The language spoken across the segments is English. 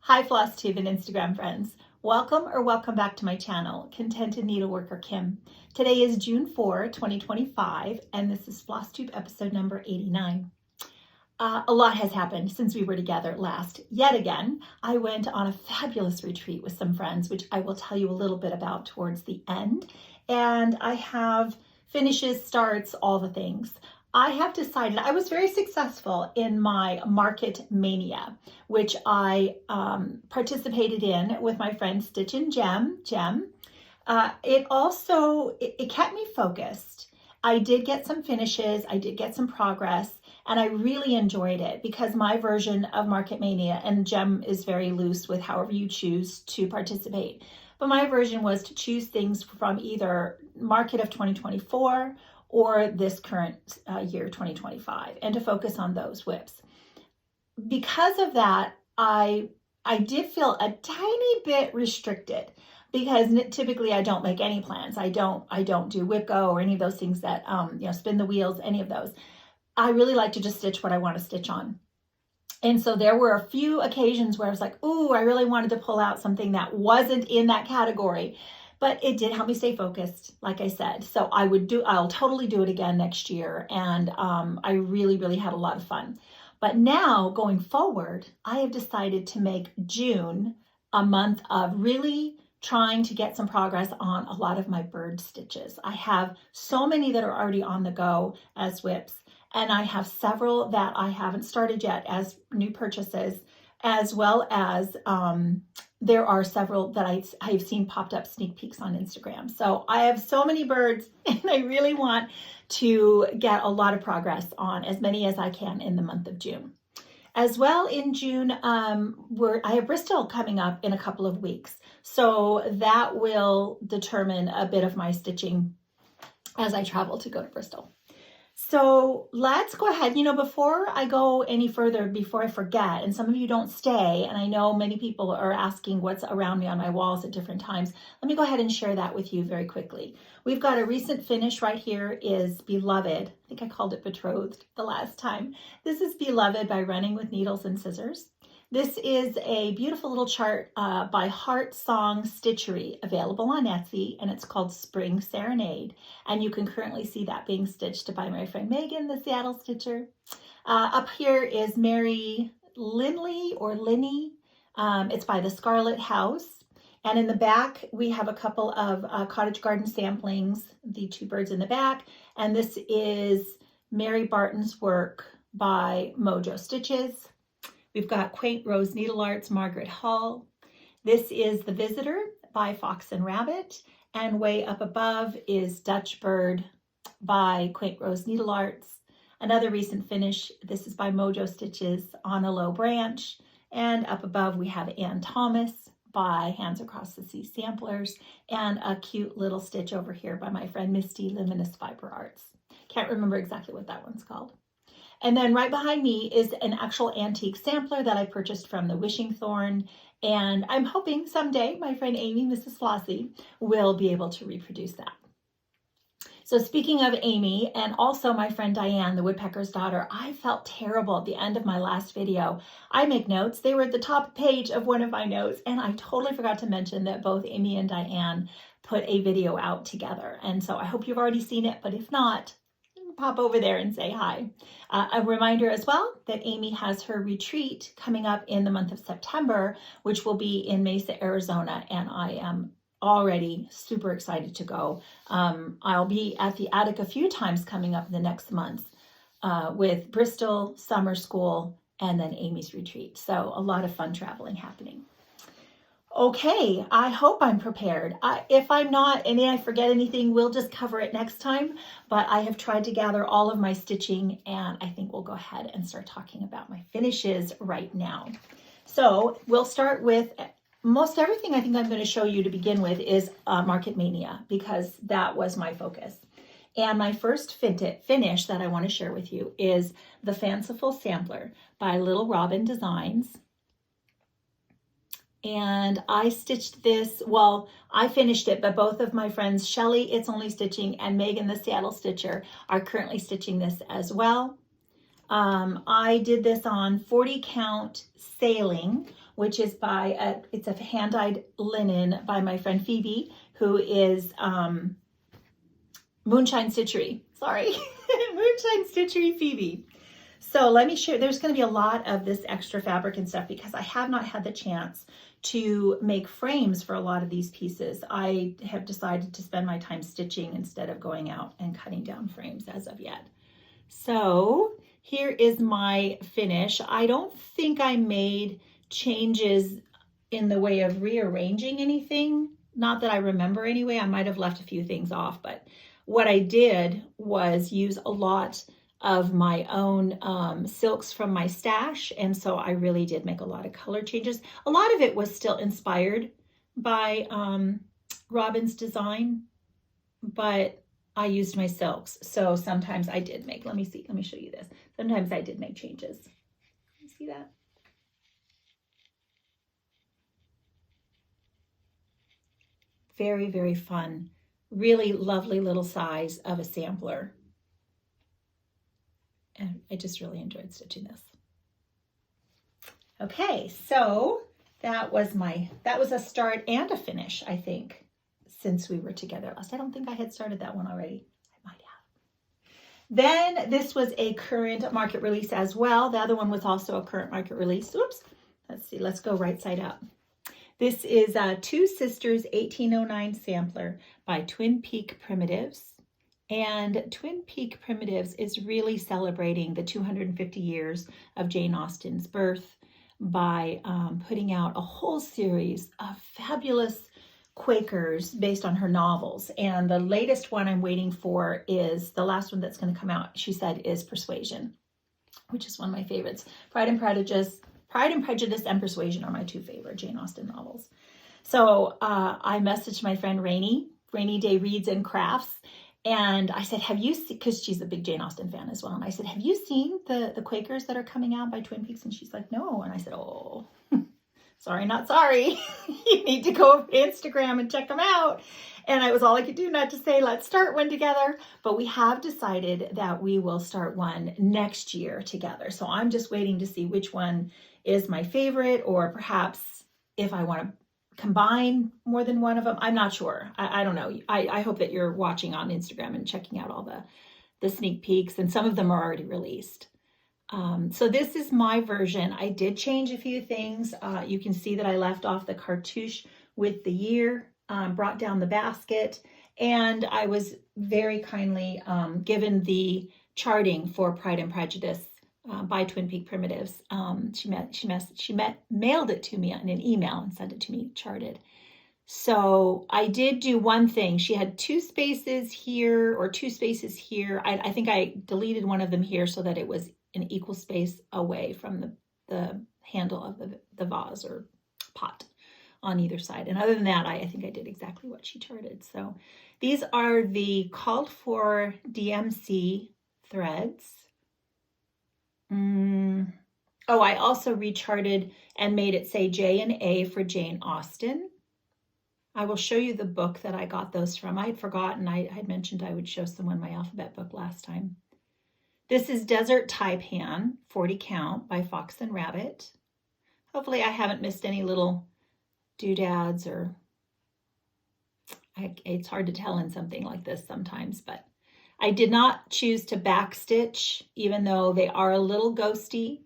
Hi Flosstube and Instagram friends. Welcome back to my channel, Contented Needleworker Kim. Today is June 4, 2025, and this is Flosstube episode number 89. A lot has happened since we were together last. Yet again, I went on a fabulous retreat with some friends, which I will tell you a little bit about towards the end. And I have finishes, starts, all the things. I have decided, I was very successful in my Market Maynia, which I participated in with my friend Stitch and Jem. It kept me focused. I did get some finishes, I did get some progress, and I really enjoyed it because my version of Market Maynia, and Jem is very loose with however you choose to participate, but my version was to choose things from either Market of 2024 or this current year, 2025, and to focus on those whips. Because of that, I did feel a tiny bit restricted because typically I don't make any plans. I don't do whip go or any of those things that, spin the wheels, any of those. I really like to just stitch what I want to stitch on. And so there were a few occasions where I was like, ooh, I really wanted to pull out something that wasn't in that category. But it did help me stay focused, like I said. So I'll totally do it again next year. And I really had a lot of fun. But now going forward, I have decided to make June a month of really trying to get some progress on a lot of my bird stitches. I have so many that are already on the go as whips. And I have several that I haven't started yet as new purchases, as well as there are several that I've seen popped up sneak peeks on Instagram. So I have so many birds and I really want to get a lot of progress on as many as I can in the month of June. As well in June, I have Bristol coming up in a couple of weeks. So that will determine a bit of my stitching as I travel to go to Bristol. So let's go ahead, before I go any further, before I forget, and some of you don't stay, and I know many people are asking what's around me on my walls at different times. Let me go ahead and share that with you very quickly. We've got a recent finish right here is Beloved. I think I called it Betrothed the last time. This is Beloved by Running with Needles and Scissors. This is a beautiful little chart by Heart Song Stitchery, available on Etsy, and it's called Spring Serenade. And you can currently see that being stitched by my friend Megan, the Seattle Stitcher. Up here is Mary Linley or Linney. It's by the Scarlet House. And in the back, we have a couple of cottage garden samplings, the two birds in the back. And this is Mary Barton's work by Mojo Stitches. We've got Quaint Rose Needle Arts, Margaret Hull. This is The Visitor by Fox and Rabbit. And way up above is Dutch Bird by Quaint Rose Needle Arts. Another recent finish, this is by Mojo Stitches, On a Low Branch. And up above we have Ann Thomas by Hands Across the Sea Samplers. And a cute little stitch over here by my friend Misty, Luminous Fiber Arts. Can't remember exactly what that one's called. And then right behind me is an actual antique sampler that I purchased from the Wishing Thorn. And I'm hoping someday my friend Amy, Mrs. Flossie, will be able to reproduce that. So speaking of Amy, and also my friend Diane, the woodpecker's daughter, I felt terrible at the end of my last video. I make notes. They were at the top page of one of my notes. And I totally forgot to mention that both Amy and Diane put a video out together. And so I hope you've already seen it, but if not, pop over there and say hi. A reminder as well that Amy has her retreat coming up in the month of September, which will be in Mesa, Arizona, and I am already super excited to go. I'll be at the attic a few times coming up in the next month with Bristol, summer school, and then Amy's retreat. So a lot of fun traveling happening. Okay, I hope I'm prepared. If I'm not and I forget anything, we'll just cover it next time. But I have tried to gather all of my stitching, and I think we'll go ahead and start talking about my finishes right now. So we'll start with most everything I think I'm going to show you to begin with is Market Maynia, because that was my focus. And my first finish that I want to share with you is the Fanciful Sampler by Little Robin Designs. And I stitched this, well, I finished it, but both of my friends, Shelly, It's Only Stitching, and Megan, the Seattle Stitcher, are currently stitching this as well. I did this on 40 count sailing, which is by, it's a hand-dyed linen by my friend Phoebe, who is Moonshine Stitchery. Sorry, Moonshine Stitchery Phoebe. So let me share, there's going to be a lot of this extra fabric and stuff because I have not had the chance to make frames for a lot of these pieces. I have decided to spend my time stitching instead of going out and cutting down frames as of yet. So here is my finish. I don't think I made changes in the way of rearranging anything. Not that I remember anyway. I might have left a few things off, but what I did was use a lot of my own silks from my stash. And so I really did make a lot of color changes. A lot of it was still inspired by Robin's design, but I used my silks. So sometimes I did make, let me show you this. Sometimes I did make changes. You see that? Very, very fun. Really lovely little size of a sampler. And I just really enjoyed stitching this. Okay, so that was a start and a finish, I think, since we were together last. I don't think I had started that one already. I might have. Then this was a current market release as well. The other one was also a current market release. Oops. Let's see, let's go right side up. This is Two Sisters 1809 sampler by Twin Peak Primitives. And Twin Peak Primitives is really celebrating the 250 years of Jane Austen's birth by putting out a whole series of fabulous Quakers based on her novels. And the latest one I'm waiting for is the last one that's going to come out, she said, is Persuasion, which is one of my favorites. Pride and Prejudice and Persuasion are my two favorite Jane Austen novels. So I messaged my friend Rainy Day Reads and Crafts, and I said, have you seen, because she's a big Jane Austen fan as well, and I said, have you seen the Quakers that are coming out by Twin Peaks? And she's like, no. And I said, oh, sorry, not sorry. You need to go over to Instagram and check them out. And I was all I could do not to say, let's start one together. But we have decided that we will start one next year together. So I'm just waiting to see which one is my favorite, or perhaps if I want to combine more than one of them. I'm not sure. I don't know. I hope that you're watching on Instagram and checking out all the sneak peeks, and some of them are already released. So this is my version. I did change a few things. You can see that I left off the cartouche with the year, brought down the basket, and I was very kindly given the charting for Pride and Prejudice by Twin Peak Primitives. She mailed it to me in an email and sent it to me charted. So I did do one thing. She had two spaces here or two spaces here. I think I deleted one of them here so that it was an equal space away from the handle of the vase or pot on either side. And other than that, I think I did exactly what she charted. So these are the called for DMC threads. Oh, I also recharted and made it say J and A for Jane Austen. I will show you the book that I got those from. I had forgotten. I had mentioned I would show someone my alphabet book last time. This is Desert Taipan, 40 count by Fox and Rabbit. Hopefully I haven't missed any little doodads, or it's hard to tell in something like this sometimes, but I did not choose to backstitch, even though they are a little ghosty.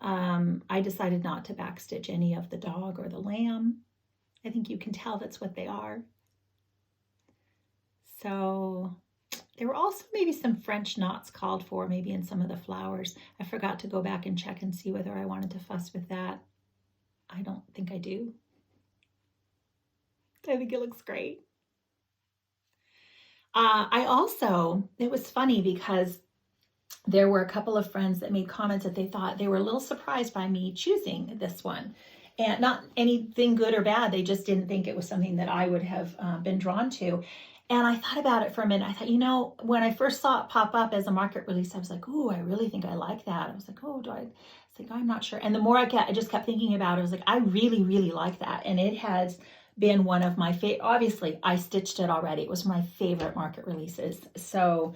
I decided not to backstitch any of the dog or the lamb. I think you can tell that's what they are. So there were also maybe some French knots called for, maybe in some of the flowers. I forgot to go back and check and see whether I wanted to fuss with that. I don't think I do. I think it looks great. It was funny because there were a couple of friends that made comments that they thought they were a little surprised by me choosing this one. And not anything good or bad. They just didn't think it was something that I would have been drawn to. And I thought about it for a minute. I thought, you know, when I first saw it pop up as a market release, I was like, oh, I really think I like that. I was like, oh, I'm not sure. And the more I just kept thinking about it, I was like, I really, really like that. And it has been one of my favorite. Obviously, I stitched it already. It was my favorite market releases. So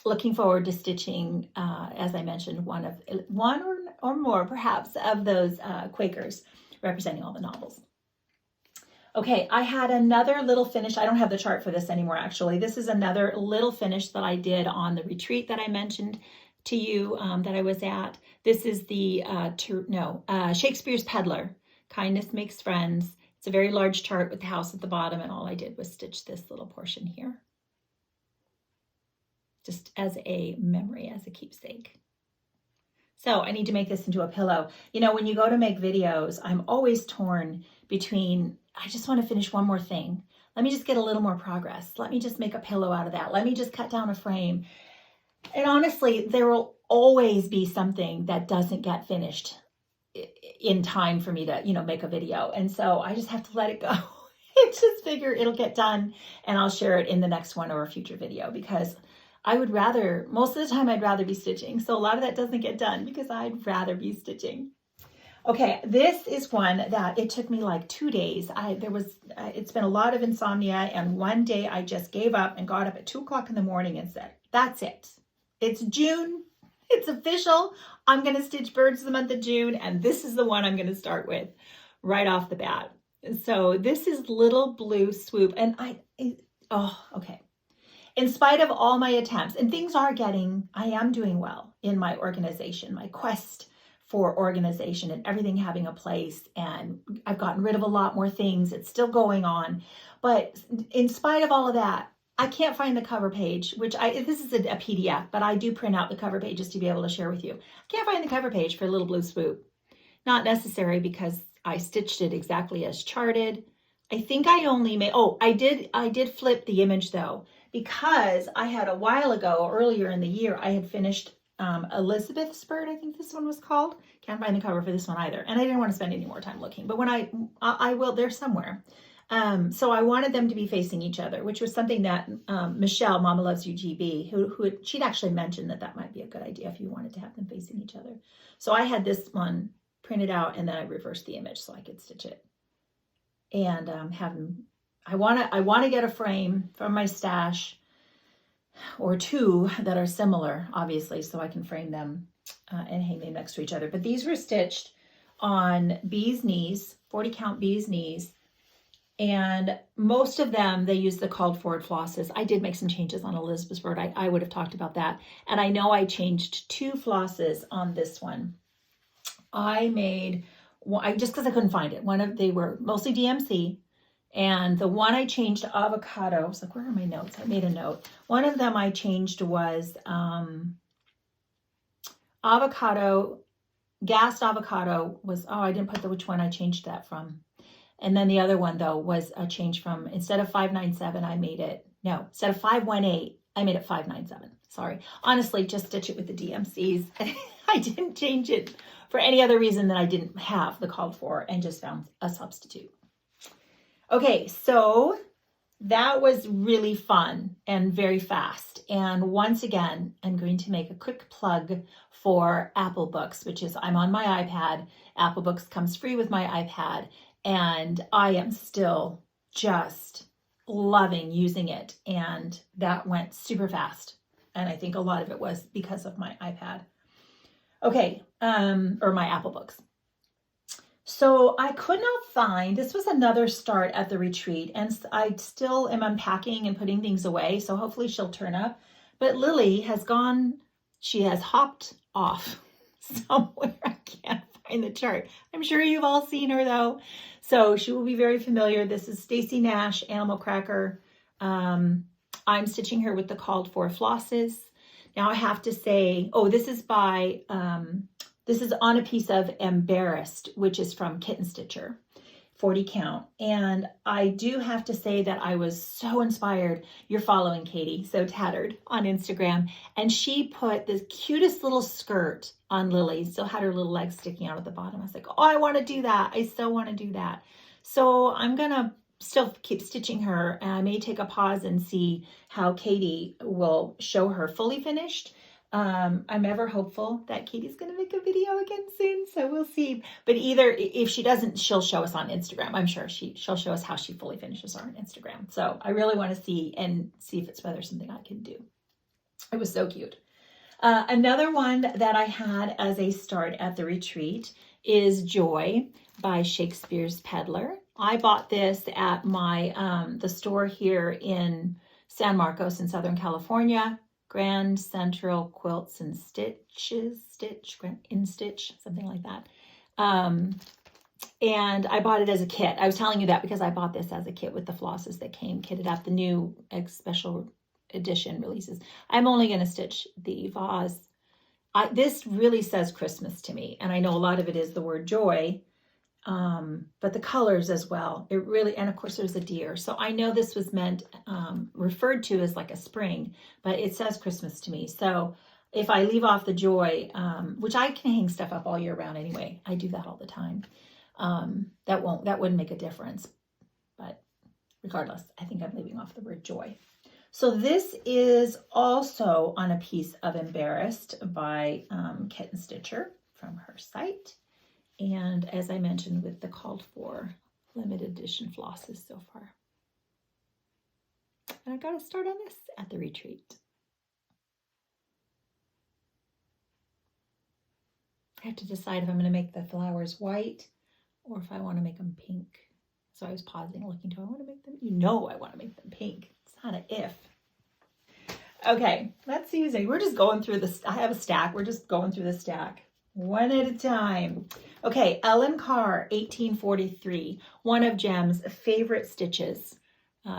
looking forward to stitching, as I mentioned, one or or more perhaps of those Quakers representing all the novels. Okay, I had another little finish. I don't have the chart for this anymore, actually. This is another little finish that I did on the retreat that I mentioned to you that I was at. This is the Shakespeare's Peddler, Kindness Makes Friends. It's a very large chart with the house at the bottom, and all I did was stitch this little portion here, just as a memory, as a keepsake. So I need to make this into a pillow. You know, when you go to make videos, I'm always torn between, I just want to finish one more thing. Let me just get a little more progress. Let me just make a pillow out of that. Let me just cut down a frame. And honestly, there will always be something that doesn't get finished in time for me to, you know, make a video. And so I just have to let it go. I just figure it'll get done and I'll share it in the next one or a future video, because I would rather, most of the time I'd rather be stitching. So a lot of that doesn't get done because I'd rather be stitching. Okay, this is one that it took me like 2 days. It's been a lot of insomnia, and one day I just gave up and got up at 2 o'clock in the morning and said, that's it. It's June, it's official. I'm gonna stitch birds the month of June, and this is the one I'm gonna start with right off the bat. So this is Little Blue Swoop, and okay. In spite of all my attempts, and things are I am doing well in my organization, my quest for organization and everything having a place. And I've gotten rid of a lot more things. It's still going on. But in spite of all of that, I can't find the cover page, which this is a PDF, but I do print out the cover pages to be able to share with you. I can't find the cover page for Little Blue Swoop. Not necessary, because I stitched it exactly as charted. I think I only made, I did flip the image though, because I had a while ago, earlier in the year, I had finished Elizabeth's Bird, I think this one was called. Can't find the cover for this one either. And I didn't want to spend any more time looking, but when I will, they're somewhere. So I wanted them to be facing each other, which was something that Michelle, Mama Loves You GB, she'd actually mentioned that might be a good idea if you wanted to have them facing each other. So I had this one printed out, and then I reversed the image so I could stitch it. And have them, I want to get a frame from my stash, or two that are similar, obviously, so I can frame them and hang them next to each other. But these were stitched on bee's knees, 40 count bee's knees, and most of them, they use the called forward flosses. I did make some changes on Elizabeth's Bird. I would have talked about that. And I know I changed 2 flosses on this one. I made, just because I couldn't find it. They were mostly DMC. And the one I changed to avocado, I was like, where are my notes? I made a note. One of them I changed was avocado, gassed avocado was, I didn't put which one I changed that from. And then the other one though was a change from, instead of 597, instead of 518, I made it 597. Sorry. Honestly, just stitch it with the DMCs. I didn't change it for any other reason than I didn't have the called for and just found a substitute. Okay, so that was really fun and very fast. And once again, I'm going to make a quick plug for Apple Books, which is, I'm on my iPad. Apple Books comes free with my iPad, and I am still just loving using it. And that went super fast. And I think a lot of it was because of my iPad. Okay, or my Apple Books. So I could not find, this was another start at the retreat, and I still am unpacking and putting things away, so hopefully she'll turn up. But Lily has gone, she has hopped off somewhere. I can't find the chart. I'm sure you've all seen her though. So she will be very familiar. This is Stacy Nash, Animal Cracker. I'm stitching her with the called for flosses. Now I have to say, this is by, this is on a piece of Embarrassed, which is from Kitten Stitcher, 40 count. And I do have to say that I was so inspired. You're following Katie, So Tattered, on Instagram. And she put the cutest little skirt on Lily. Still had her little legs sticking out at the bottom. I was like, I want to do that. I so want to do that. So I'm going to still keep stitching her. And I may take a pause and see how Katie will show her fully finished. I'm ever hopeful that Katie's going to make a video again soon, so we'll see. But either, if she doesn't, she'll show us on Instagram. I'm sure she'll show us how she fully finishes her on Instagram. So I really want to see if it's whether something I can do. It was so cute. Another one that I had as a start at the retreat is Joy by Shakespeare's Peddler. I bought this at my the store here in San Marcos in Southern California. Grand Central Quilts and Stitches, something like that. And I bought it as a kit. I was telling you that because I bought this as a kit with the flosses that came kitted up, the new special edition releases. I'm only going to stitch the vase. This really says Christmas to me, and I know a lot of it is the word joy, but the colors as well. It really, and of course there's a deer. So I know this was meant, referred to as like a spring, but it says Christmas to me. So if I leave off the joy, which I can hang stuff up all year round anyway, I do that all the time. That wouldn't make a difference, but regardless, I think I'm leaving off the word joy. So this is also on a piece of Embarrassed by Kitten Stitcher from her site. And as I mentioned, with the called for limited edition flosses so far. And I got to start on this at the retreat. I have to decide if I'm going to make the flowers white or if I want to make them pink. So I was pausing, looking, do I want to make them? You know I want to make them pink. It's not an if. Okay, let's see. We're just going through this. I have a stack. We're just going through the stack one at a time. Okay, Ellen Carr, 1843. One of Jem's favorite stitches.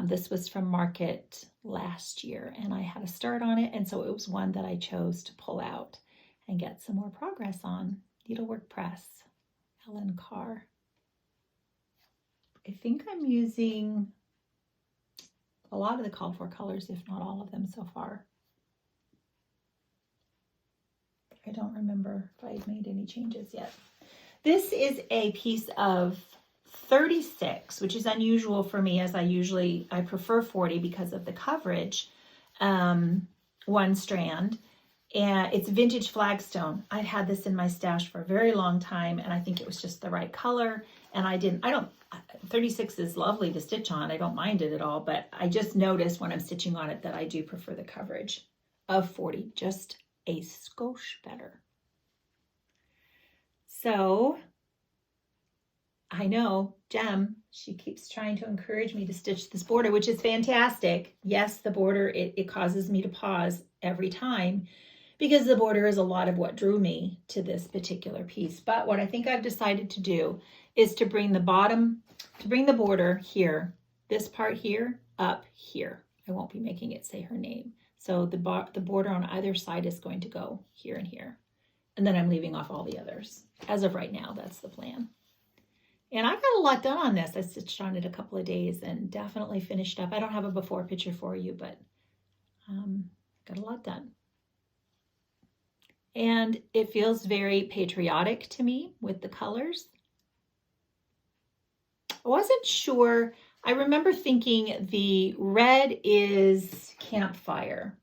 This was from Market last year, and I had a start on it, and so it was one that I chose to pull out and get some more progress on. Needlework Press, Ellen Carr. I think I'm using a lot of the called for colors, if not all of them so far. I don't remember if I've made any changes yet. This is a piece of 36, which is unusual for me, as I prefer 40 because of the coverage. One strand, and it's vintage flagstone. I've had this in my stash for a very long time, and I think it was just the right color. And 36 is lovely to stitch on. I don't mind it at all, but I just noticed when I'm stitching on it that I do prefer the coverage of 40, just a skosh better. So I know Jem, she keeps trying to encourage me to stitch this border, which is fantastic. Yes, the border, it causes me to pause every time because the border is a lot of what drew me to this particular piece. But what I think I've decided to do is to bring the border here, this part here, up here. I won't be making it say her name. So the border on either side is going to go here and here. And then I'm leaving off all the others. As of right now, that's the plan. And I got a lot done on this. I stitched on it a couple of days and definitely finished up. I don't have a before picture for you, but got a lot done. And it feels very patriotic to me with the colors. I wasn't sure. I remember thinking the red is campfire.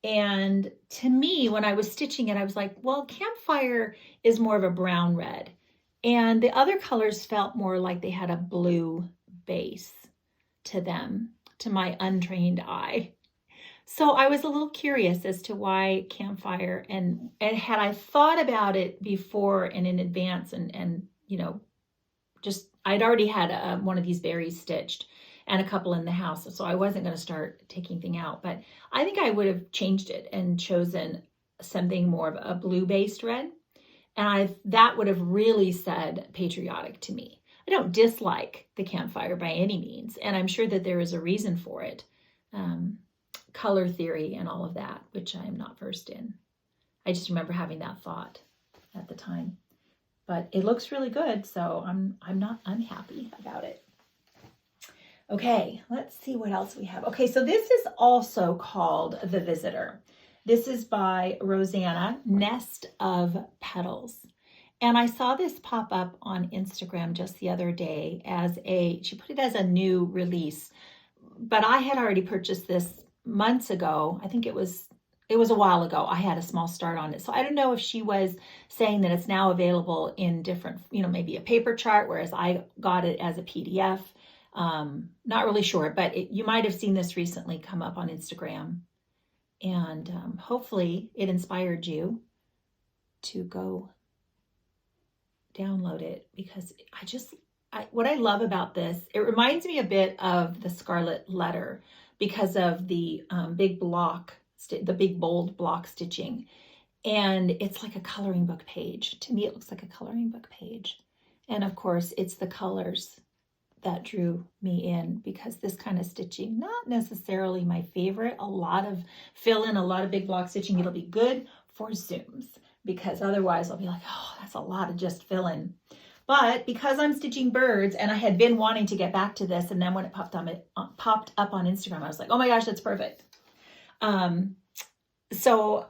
And to me, when I was stitching it, I was like, well, campfire is more of a brown red. And the other colors felt more like they had a blue base to them, to my untrained eye. So I was a little curious as to why campfire, and had I thought about it before and in advance, and just I'd already had one of these berries stitched and a couple in the house, so I wasn't going to start taking anything out. But I think I would have changed it and chosen something more of a blue-based red, and that would have really said patriotic to me. I don't dislike the campfire by any means, and I'm sure that there is a reason for it. Color theory and all of that, which I am not versed in. I just remember having that thought at the time. But it looks really good, so I'm not unhappy about it. Okay, let's see what else we have. Okay, so this is also called The Visitor. This is by Rosanna, Nest of Petals. And I saw this pop up on Instagram just the other day she put it as a new release, but I had already purchased this months ago. I think it was a while ago. I had a small start on it. So I don't know if she was saying that it's now available in different, maybe a paper chart, whereas I got it as a PDF. Not really sure, but you might have seen this recently come up on Instagram. And hopefully it inspired you to go download it, because what I love about this, it reminds me a bit of the Scarlet Letter because of the big bold block stitching. And it's like a coloring book page. To me, it looks like a coloring book page. And of course, it's the colors that drew me in, because this kind of stitching, not necessarily my favorite. A lot of fill in, a lot of big block stitching. It'll be good for Zooms, because otherwise I'll be like, oh, that's a lot of just fill in. But because I'm stitching birds, and I had been wanting to get back to this, and then when it popped up on Instagram, I was like, oh my gosh, that's perfect. So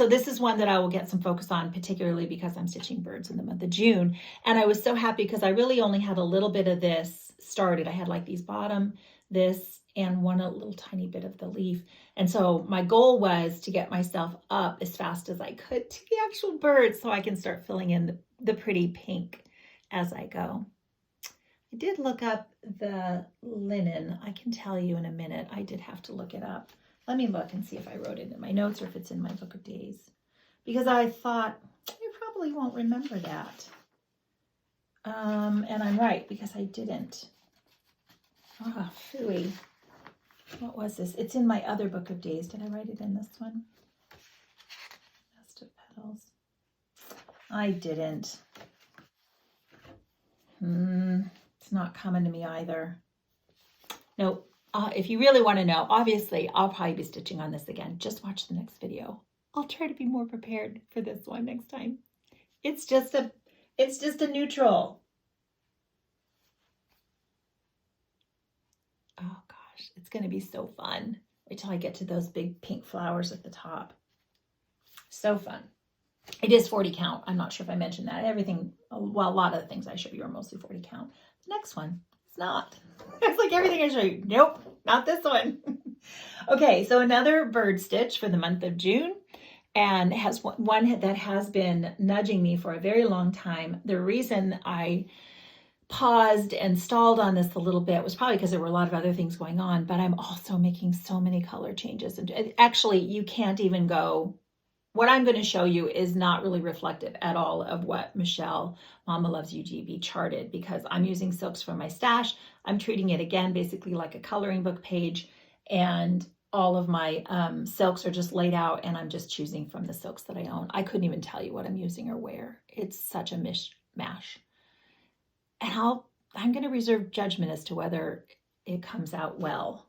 this is one that I will get some focus on, particularly because I'm stitching birds in the month of June. And I was so happy because I really only had a little bit of this started. I had like these bottom, this, and one a little tiny bit of the leaf. And so my goal was to get myself up as fast as I could to the actual birds so I can start filling in the pretty pink as I go. I did look up the linen. I can tell you in a minute. I did have to look it up. Let me look and see if I wrote it in my notes or if it's in my book of days, because I thought you probably won't remember that. And I'm right, because I didn't. Oh, phooey. What was this? It's in my other book of days. Did I write it in this one? Nest of Petals. I didn't. It's not coming to me either. Nope. If you really want to know, obviously, I'll probably be stitching on this again. Just watch the next video. I'll try to be more prepared for this one next time. It's just a neutral. Oh gosh, it's going to be so fun. Wait till I get to those big pink flowers at the top. So fun. It is 40 count. I'm not sure if I mentioned that. Everything, well, a lot of the things I show you are mostly 40 count. The next one, it's not. It's like everything I show you. Nope, not this one. Okay, so another bird stitch for the month of June, and has one that has been nudging me for a very long time. The reason I paused and stalled on this a little bit was probably because there were a lot of other things going on, but I'm also making so many color changes. And actually, you can't even go. What I'm going to show you is not really reflective at all of what Michelle, Mama Loves UGB, charted, because I'm using silks from my stash. I'm treating it again basically like a coloring book page, and all of my silks are just laid out, and I'm just choosing from the silks that I own. I couldn't even tell you what I'm using or where. It's such a mishmash. And I'm going to reserve judgment as to whether it comes out well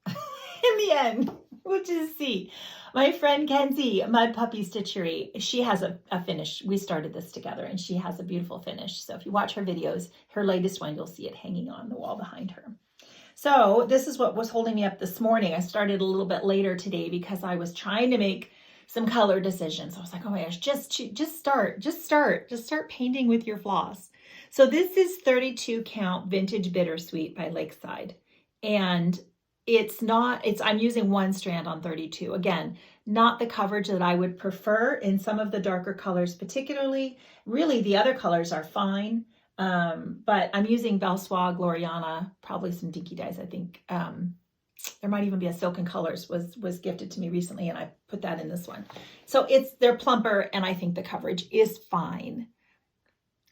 in the end. We'll just see. My friend Kenzie, Mud Puppy Stitchery, she has a finish. We started this together, and she has a beautiful finish. So if you watch her videos, her latest one, you'll see it hanging on the wall behind her. So this is what was holding me up this morning. I started a little bit later today because I was trying to make some color decisions. I was like, oh my gosh, just start painting with your floss. So this is 32 count Vintage Bittersweet by Lakeside. And I'm using one strand on 32. Again, not the coverage that I would prefer in some of the darker colors, particularly. Really, the other colors are fine. But I'm using Belsois, Gloriana, probably some Dinky Dyes. I think there might even be a Silken Colors was gifted to me recently, and I put that in this one. So they're plumper, and I think the coverage is fine.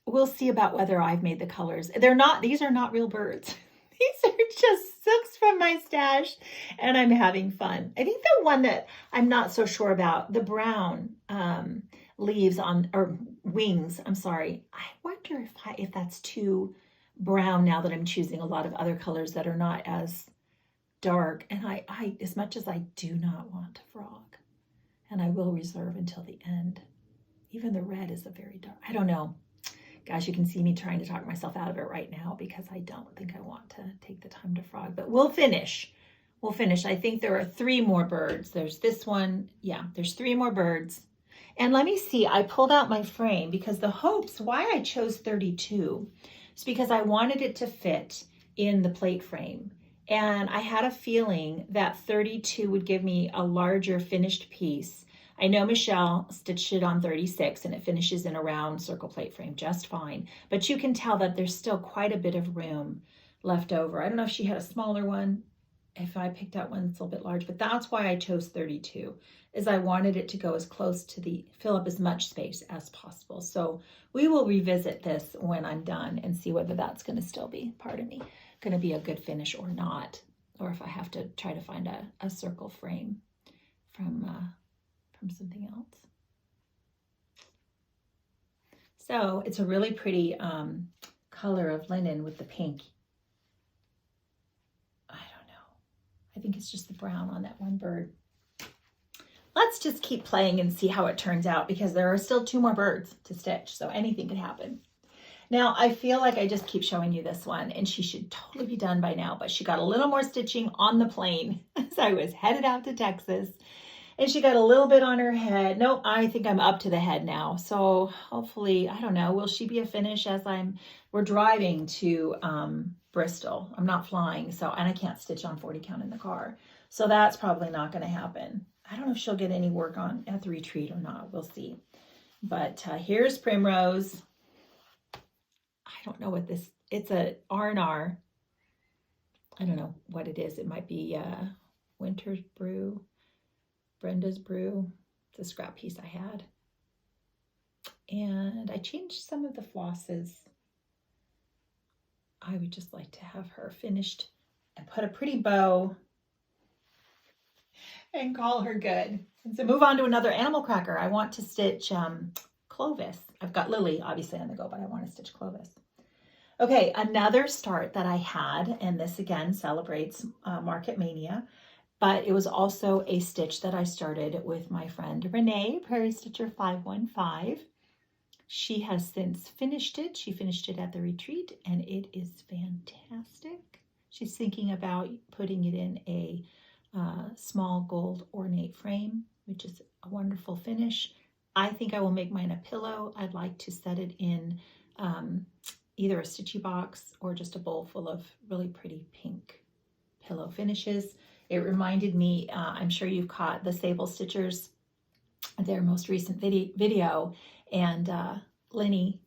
We'll see about whether I've made the colors. These are not real birds. These are just silks from my stash, and I'm having fun. I think the one that I'm not so sure about, the brown leaves or wings, I'm sorry. I wonder if that's too brown now that I'm choosing a lot of other colors that are not as dark. And I as much as I do not want to frog, and I will reserve until the end. Even the red is a very dark, I don't know. Gosh, you can see me trying to talk myself out of it right now because I don't think I want to take the time to frog, but we'll finish. I think there are 3 more birds. There's this one. Yeah, there's 3 more birds. And let me see, I pulled out my frame because why I chose 32 is because I wanted it to fit in the plate frame. And I had a feeling that 32 would give me a larger finished piece. I know Michelle stitched it on 36 and it finishes in a round circle plate frame just fine, but you can tell that there's still quite a bit of room left over. I don't know if she had a smaller one. if I picked out one that's a little bit large, but that's why I chose 32, is I wanted it to go as close to fill up as much space as possible. So we will revisit this when I'm done and see whether that's going to still be part of me, going to be a good finish or not, or if I have to try to find a circle frame from something else. So it's a really pretty color of linen with the pink. I don't know. I think it's just the brown on that one bird. Let's just keep playing and see how it turns out, because there are still 2 more birds to stitch, so anything could happen. Now, I feel like I just keep showing you this one, and she should totally be done by now, but she got a little more stitching on the plane as I was headed out to Texas, and she got a little bit on her head. Nope, I think I'm up to the head now, so hopefully, I don't know, will she be a finish as we're driving to Bristol. I'm not flying, and I can't stitch on 40 count in the car, so that's probably not going to happen. I don't know if she'll get any work on at the retreat or not. We'll see. But here's Primrose. I don't know what this, it's a R&R. I don't know what it is. It might be Winter's Brew, Brenda's Brew. It's a scrap piece I had. And I changed some of the flosses. I would just like to have her finished and put a pretty bow and call her good. And so move on to another animal cracker. I want to stitch Clovis. I've got Lily obviously on the go, but I want to stitch Clovis. Okay, another start that I had, and this again celebrates Market Maynia, but it was also a stitch that I started with my friend Renee, Prairie Stitcher 515. She has since finished it. She finished it at the retreat, and it is fantastic. She's thinking about putting it in a small gold ornate frame, which is a wonderful finish. I think I will make mine a pillow. I'd like to set it in either a stitchy box or just a bowl full of really pretty pink pillow finishes. It reminded me, I'm sure you've caught the Sable Stitchers, their most recent video, and Lenny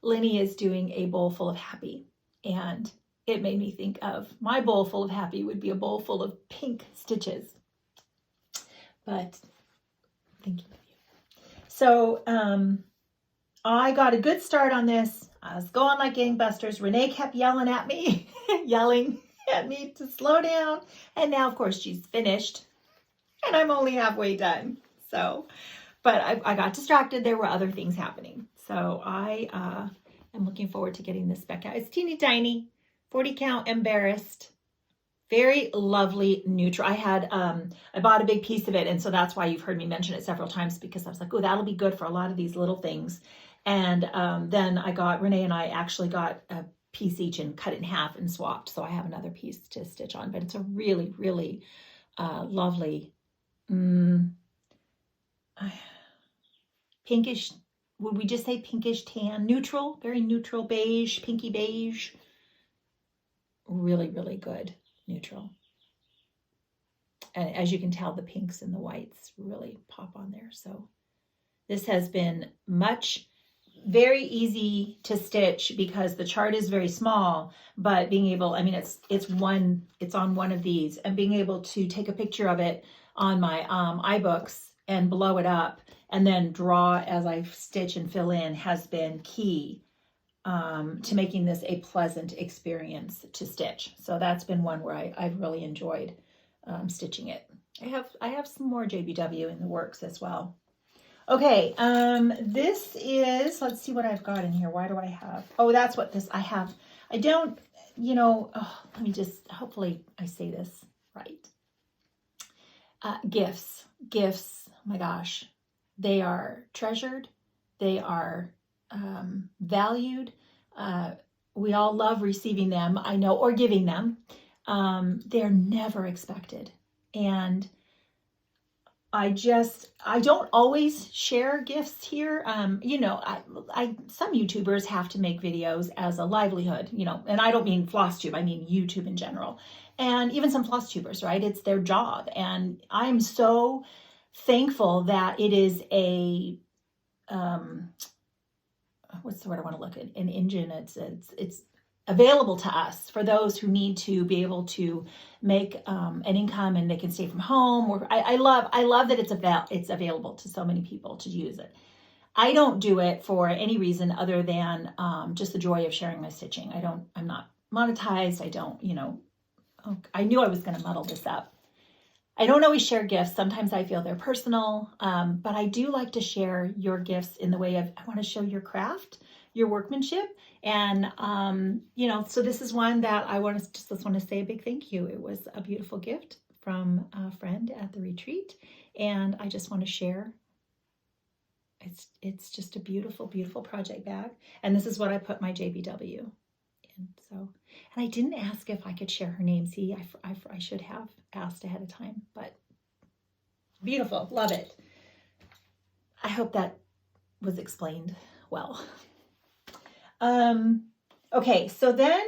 is doing a bowl full of happy, and it made me think of my bowl full of happy would be a bowl full of pink stitches. But thinking of you. So I got a good start on this. I was going like gangbusters. Renee kept yelling at me, yelling at me to slow down. And now, of course, she's finished and I'm only halfway done. So, but I got distracted. There were other things happening. So I am looking forward to getting this back out. It's teeny tiny, 40 count, embarrassed. Very lovely neutral. I bought a big piece of it, and so that's why you've heard me mention it several times, because I was like, oh, that'll be good for a lot of these little things. And then Renee and I actually got a piece each and cut it in half and swapped. So I have another piece to stitch on, but it's a really, really lovely pinkish, would we just say pinkish tan? Neutral, very neutral beige, pinky beige. Really, really good neutral. And as you can tell, the pinks and the whites really pop on there. So this has been very easy to stitch because the chart is very small, but being able, I mean, it's on one of these, and being able to take a picture of it on my iBooks and blow it up and then draw as I stitch and fill in has been key to making this a pleasant experience to stitch. So that's been one where I've really enjoyed stitching it. I have some more JBW in the works as well. Okay, this is, let's see what I've got in here. Why do I have, oh, that's what this, I have. I don't, let me just, hopefully I say this right. Gifts, oh my gosh. They are treasured. They are valued. We all love receiving them, I know, or giving them. They're never expected. And I don't always share gifts here. Some YouTubers have to make videos as a livelihood, and I don't mean Flosstube, I mean YouTube in general. And even some Flosstubers, right? It's their job. And I'm so thankful that it is a, what's the word I want to look at? An engine. It's available to us for those who need to be able to make an income and they can stay from home. Or I love that it's available to so many people to use it. I don't do it for any reason other than just the joy of sharing my stitching. I'm not monetized. I don't, I knew I was going to muddle this up. I don't always share gifts. Sometimes I feel they're personal, but I do like to share your gifts in the way of, I want to show your craft, your workmanship. And, so this is one that I want to say a big thank you. It was a beautiful gift from a friend at the retreat. And I just want to share. It's just a beautiful, beautiful project bag. And this is what I put my JBW in. And I didn't ask if I could share her name. See, I should have asked ahead of time, but beautiful. Love it. I hope that was explained well. Okay, so then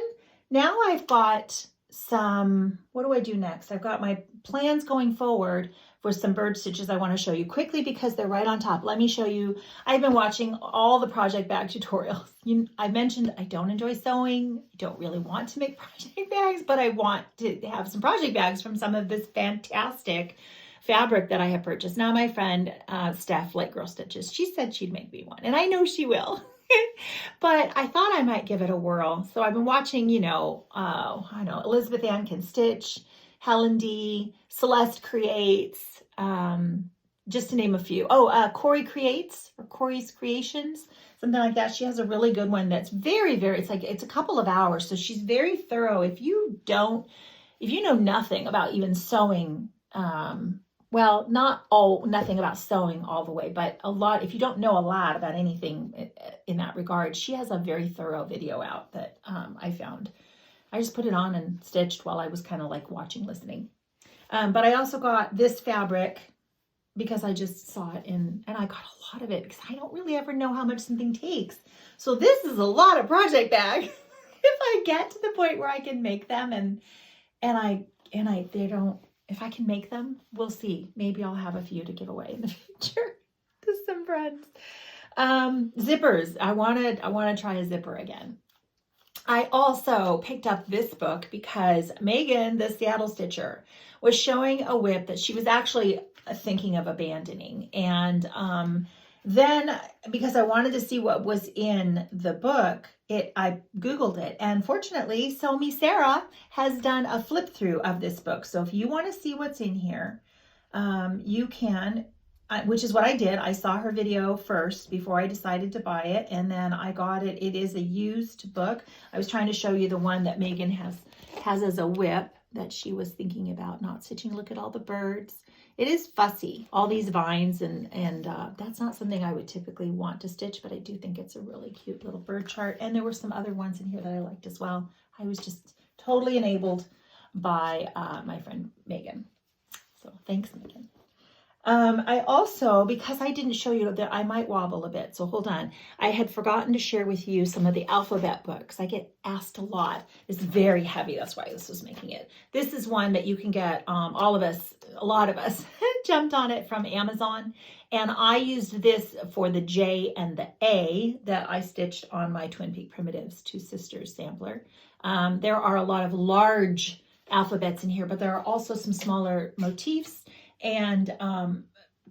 now I've got what do I do next? I've got my plans going forward for some bird stitches I want to show you quickly because they're right on top. Let me show you. I've been watching all the project bag tutorials. I mentioned I don't enjoy sewing. I don't really want to make project bags, but I want to have some project bags from some of this fantastic fabric that I have purchased. Now my friend Steph, Light Girl Stitches, she said she'd make me one, and I know she will. But I thought I might give it a whirl. So I've been watching, I know Elizabeth Ann Can Stitch, Helen D, Celeste Creates, just to name a few. Corey Creates or Corey's Creations, something like that. She has a really good one that's very, very, it's a couple of hours. So she's very thorough. If you know nothing about even sewing, nothing about sewing all the way, but if you don't know a lot about anything in that regard, she has a very thorough video out that I found. I just put it on and stitched while I was kind of like watching, listening. But I also got this fabric because I just saw it and I got a lot of it because I don't really ever know how much something takes. So this is a lot of project bag. If I get to the point where I can make them if I can make them, we'll see. Maybe I'll have a few to give away in the future to some friends. Zippers. I want to try a zipper again. I also picked up this book because Megan, the Seattle Stitcher, was showing a whip that she was actually thinking of abandoning. And then, because I wanted to see what was in the book, I Googled it. And fortunately, So Me Sarah has done a flip through of this book. So if you want to see what's in here, you can, which is what I did. I saw her video first before I decided to buy it. And then I got it. It is a used book. I was trying to show you the one that Megan has as a whip that she was thinking about not stitching. Look at all the birds. It is fussy, all these vines, and that's not something I would typically want to stitch, but I do think it's a really cute little bird chart. And there were some other ones in here that I liked as well. I was just totally enabled by my friend Megan. So thanks, Megan. I also, because I didn't show you that, I might wobble a bit, so hold on. I had forgotten to share with you some of the alphabet books. I get asked a lot. It's very heavy, that's why this was making it. This is one that you can get, a lot of us jumped on it from Amazon, and I used this for the J and the A that I stitched on my Twin Peak Primitives Two Sisters sampler. There are a lot of large alphabets in here, but there are also some smaller motifs and a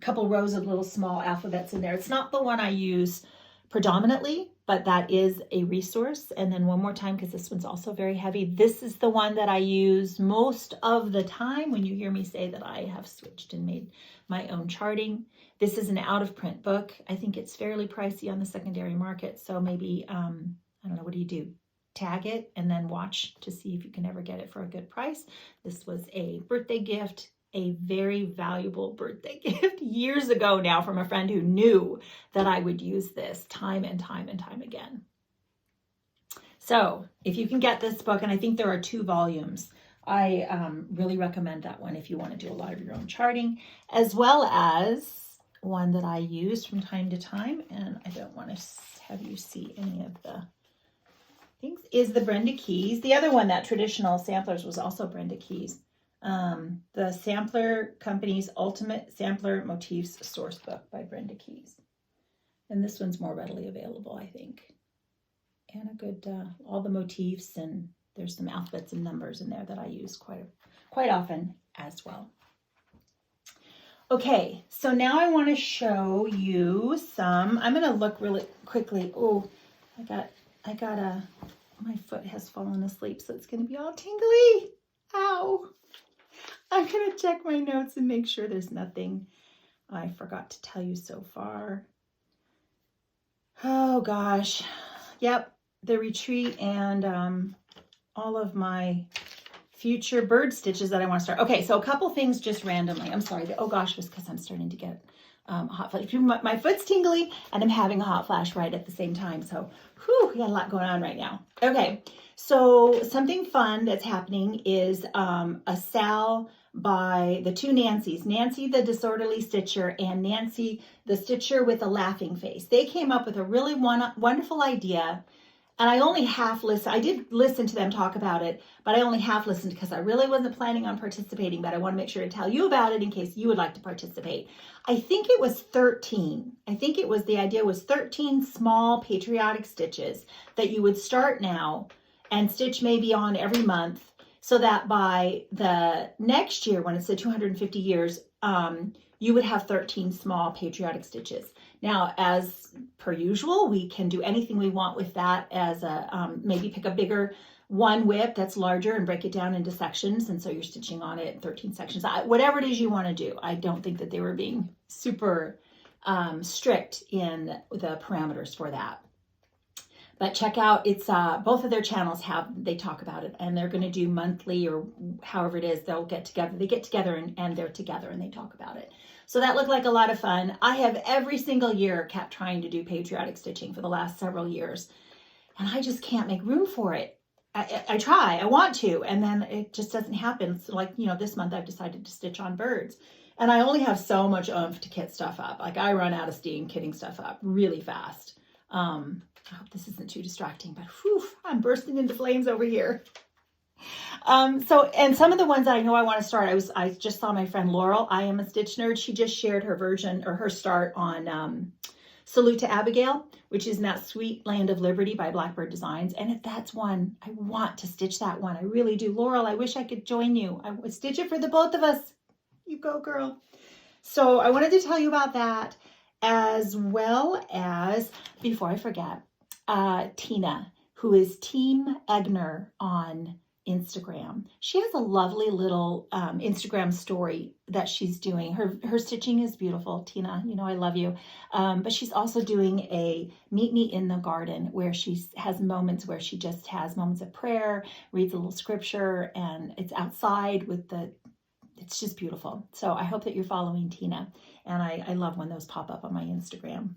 couple rows of little small alphabets in there. It's not the one I use predominantly, but that is a resource. And then one more time, because this one's also very heavy, this is the one that I use most of the time when you hear me say that I have switched and made my own charting. This is an out-of-print book. I think it's fairly pricey on the secondary market, so maybe, I don't know, what do? Tag it and then watch to see if you can ever get it for a good price. This was a birthday gift, a very valuable birthday gift years ago now from a friend who knew that I would use this time and time and time again. So if you can get this book, and I think there are 2 volumes, I really recommend that one if you want to do a lot of your own charting, as well as one that I use from time to time, and I don't want to have you see any of the things, is the Brenda Keys. The other one, that traditional samplers, was also Brenda Keys. The Sampler Company's Ultimate Sampler Motifs Sourcebook by Brenda Keys. And this one's more readily available, I think. and a good, all the motifs, and there's some alphabets and numbers in there that I use quite often as well. Okay, so now I want to show you some, I'm going to look really quickly. Oh, my foot has fallen asleep, so it's going to be all tingly. Ow. I'm going to check my notes and make sure there's nothing I forgot to tell you so far. Oh gosh. Yep, the retreat and all of my future bird stitches that I want to start. Okay, so a couple things just randomly. I'm sorry. Oh gosh, just because I'm starting to get a hot flash. My foot's tingly and I'm having a hot flash right at the same time. So, whew, we got a lot going on right now. Okay, so something fun that's happening is a sal by the two Nancys, Nancy the Disorderly Stitcher and Nancy the Stitcher with a Laughing Face. They came up with a really wonderful idea, and I only half listened. I did listen to them talk about it, but I only half listened because I really wasn't planning on participating, but I want to make sure to tell you about it in case you would like to participate. I think it was 13. The idea was 13 small patriotic stitches that you would start now and stitch maybe on every month, so that by the next year, when it's the 250 years, you would have 13 small patriotic stitches. Now, as per usual, we can do anything we want with that as a, maybe pick a bigger one whip that's larger and break it down into sections. And so you're stitching on it in 13 sections, whatever it is you want to do. I don't think that they were being super strict in the parameters for that. But check out, it's both of their channels they talk about it, and they're going to do monthly or however it is, they'll get together. They get together and they're together and they talk about it. So that looked like a lot of fun. I have every single year kept trying to do patriotic stitching for the last several years, and I just can't make room for it. I try, I want to, and then it just doesn't happen. So like, this month I've decided to stitch on birds, and I only have so much oomph to kit stuff up. Like, I run out of steam kitting stuff up really fast. I hope this isn't too distracting, but whew, I'm bursting into flames over here. And some of the ones that I know I want to start, I just saw my friend Laurel, I Am a Stitch Nerd. She just shared her version or her start on Salute to Abigail, which is in that Sweet Land of Liberty by Blackbird Designs. And if that's one, I want to stitch that one. I really do. Laurel, I wish I could join you. I would stitch it for the both of us. You go, girl. So I wanted to tell you about that, as well as, before I forget, Tina, who is Team Egner on Instagram. She has a lovely little Instagram story that she's doing. Her stitching is beautiful. Tina, I love you. But she's also doing a Meet Me in the Garden, where she has moments where she just has moments of prayer, reads a little scripture, and it's outside it's just beautiful. So I hope that you're following Tina, and I love when those pop up on my Instagram.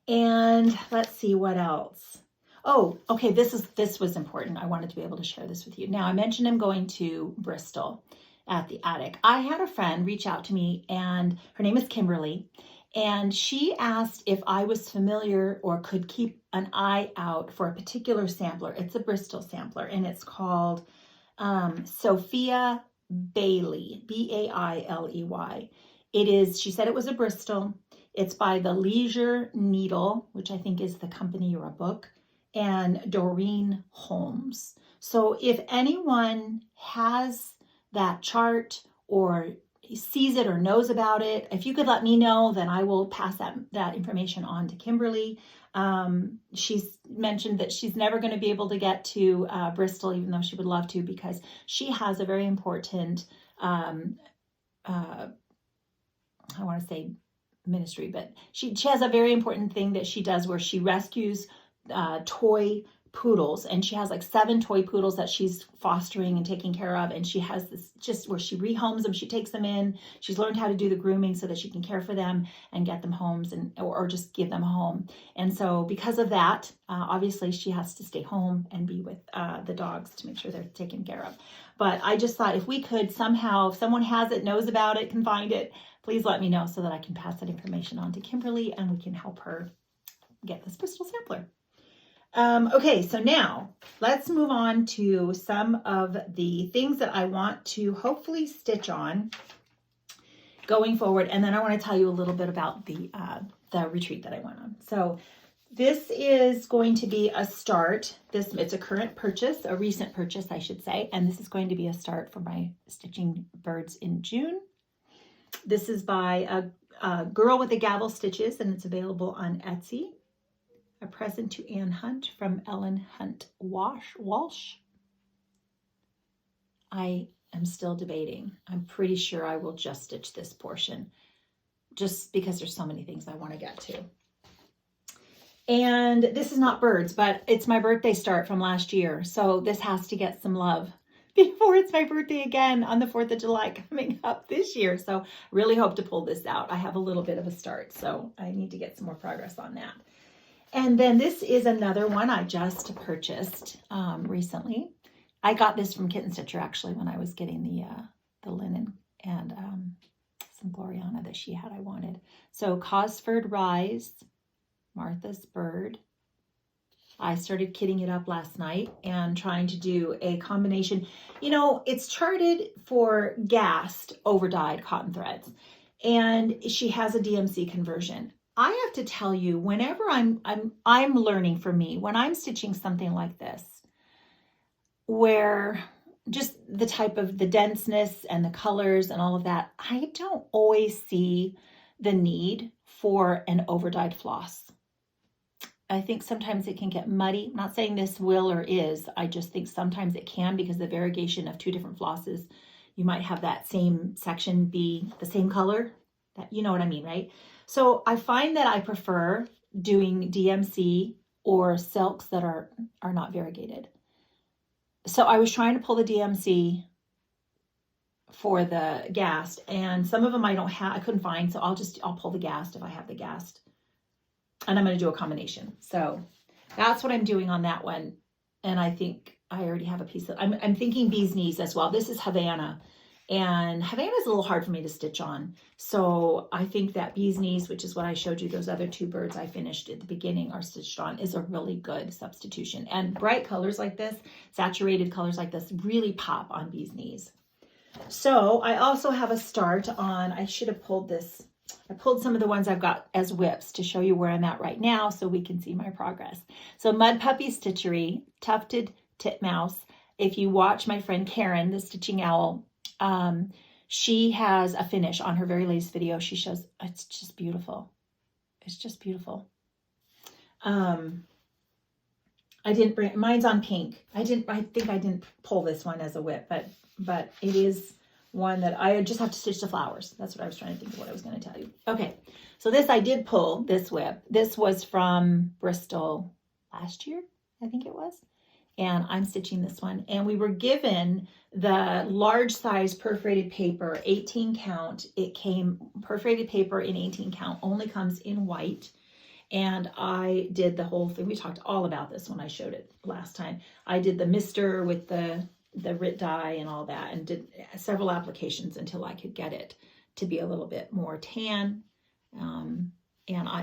And let's see what else. Oh, okay, this was important. I wanted to be able to share this with you. Now, I mentioned I'm going to Bristol at the attic. I had a friend reach out to me, and her name is Kimberly, and she asked if I was familiar or could keep an eye out for a particular sampler. It's a Bristol sampler, and it's called Sophia Bailey, Bailey. She said it was a Bristol. It's by the Leisure Needle, which I think is the company or a book, and Doreen Holmes. So if anyone has that chart or sees it or knows about it, if you could let me know, then I will pass that information on to Kimberly. She's mentioned that she's never going to be able to get to Bristol, even though she would love to, because she has a very important, I want to say ministry, but she has a very important thing that she does where she rescues toy poodles, and she has like 7 toy poodles that she's fostering and taking care of, and she has this just where she rehomes them. She takes them in, she's learned how to do the grooming so that she can care for them and get them homes, or just give them a home. And so because of that, obviously she has to stay home and be with the dogs to make sure they're taken care of. But I just thought if we could somehow, if someone has it, knows about it, can find it, please let me know so that I can pass that information on to Kimberly and we can help her get this Bristol sampler. Okay, so now let's move on to some of the things that I want to hopefully stitch on going forward. And then I want to tell you a little bit about the retreat that I went on. So This is going to be a start. It's a current purchase, a recent purchase, I should say, and this is going to be a start for my stitching birds in June. This is by a girl with the gavel stitches, and it's available on Etsy. A present to Anne Hunt from Ellen Hunt Walsh. I am still debating. I'm pretty sure I will just stitch this portion, just because there's so many things I want to get to. And this is not birds, but it's my birthday start from last year. So this has to get some love before it's my birthday again on the 4th of July coming up this year. So I really hope to pull this out. I have a little bit of a start, so I need to get some more progress on that. And then this is another one I just purchased recently. I got this from Kitten Stitcher actually when I was getting the linen and some Gloriana that she had I wanted. So Cosford Rise, Martha's Bird. I started kitting it up last night and trying to do a combination. You know, it's charted for gassed over-dyed cotton threads, and she has a DMC conversion. I have to tell you, whenever I'm learning for me, when I'm stitching something like this, where just the type of the denseness and the colors and all of that, I don't always see the need for an over-dyed floss. I think sometimes it can get muddy. I'm not saying this will or is. I just think sometimes it can, because the variegation of two different flosses, you might have that same section be the same color. That, you know what I mean, right? So I find that I prefer doing DMC or silks that are not variegated. So I was trying to pull the DMC for the gassed, and some of them I couldn't find, so I'll pull the gassed if I have the gassed. And I'm going to do a combination. So that's what I'm doing on that one. And I think I already have a piece of, I'm thinking bee's knees as well. This is Havana, and Havana is a little hard for me to stitch on. So I think that bee's knees, which is what I showed you, those other two birds I finished at the beginning are stitched on, is a really good substitution. And bright colors like this, saturated colors like this, really pop on bee's knees. So I also have a start on, I should have pulled this. I pulled some of the ones I've got as whips to show you where I'm at right now so we can see my progress. So Mud Puppy Stitchery, Tufted Titmouse. If you watch my friend Karen, the Stitching Owl, she has a finish on her very latest video. She shows, it's just beautiful. It's just beautiful. I didn't bring, mine's on pink. I think I didn't pull this one as a whip, but it is one that I just have to stitch the flowers. That's what I was trying to think of what I was going to tell you. Okay, so this I did pull, this whip. This was from Bristol last year, I think it was. And I'm stitching this one. And we were given the large size perforated paper, 18 count. It came, perforated paper in 18 count, only comes in white. And I did the whole thing. We talked all about this when I showed it last time. I did the mister with the RIT dye and all that, and did several applications until I could get it to be a little bit more tan.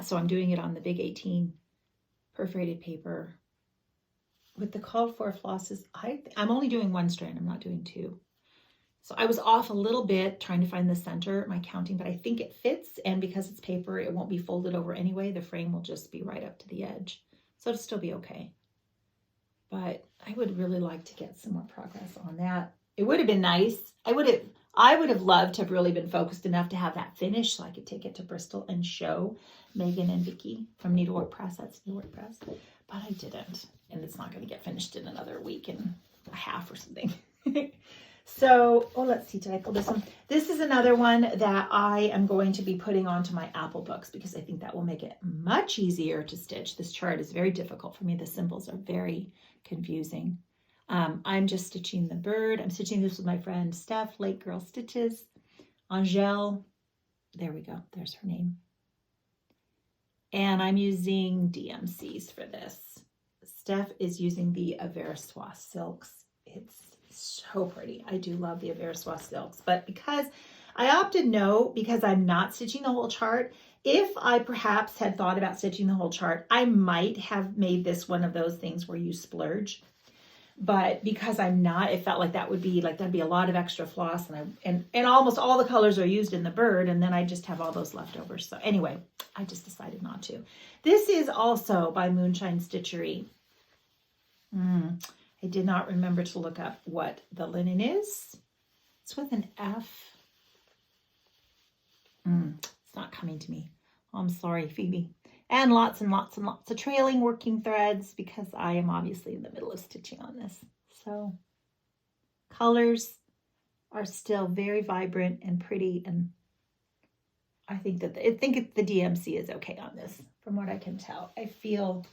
So I'm doing it on the big 18 perforated paper with the called for flosses. I'm only doing one strand. I'm not doing two. So I was off a little bit trying to find the center, my counting, but I think it fits. And because it's paper, it won't be folded over anyway. The frame will just be right up to the edge. So it'll still be okay. But I would really like to get some more progress on that. It would have been nice. I would have loved to have really been focused enough to have that finish so I could take it to Bristol and show Megan and Vicky from Needlework Press. That's Needlework Press. But I didn't. And it's not going to get finished in another week and a half or something. So, let's see, did I pull this one? This is another one that I am going to be putting onto my Apple books because I think that will make it much easier to stitch. This chart is very difficult for me. The symbols are very confusing. I'm just stitching the bird. I'm stitching this with my friend Steph, Lake Girl Stitches. Angèle, there we go. There's her name. And I'm using DMCs for this. Steph is using the Aversois silks. It's so pretty. I do love the Aversois silks, but because I opted no, because I'm not stitching the whole chart. If I perhaps had thought about stitching the whole chart, I might have made this one of those things where you splurge. but because I'm not, it felt like that'd be a lot of extra floss, and almost all the colors are used in the bird, and then I just have all those leftovers. So anyway, I just decided not to. This is also by Moonshine Stitchery. I did not remember to look up what the linen is. It's with an F. It's not coming to me. Oh, I'm sorry, Phoebe. And lots and lots and lots of trailing working threads because I am obviously in the middle of stitching on this. So colors are still very vibrant and pretty, and I think the DMC is okay on this. From what I can tell, I feel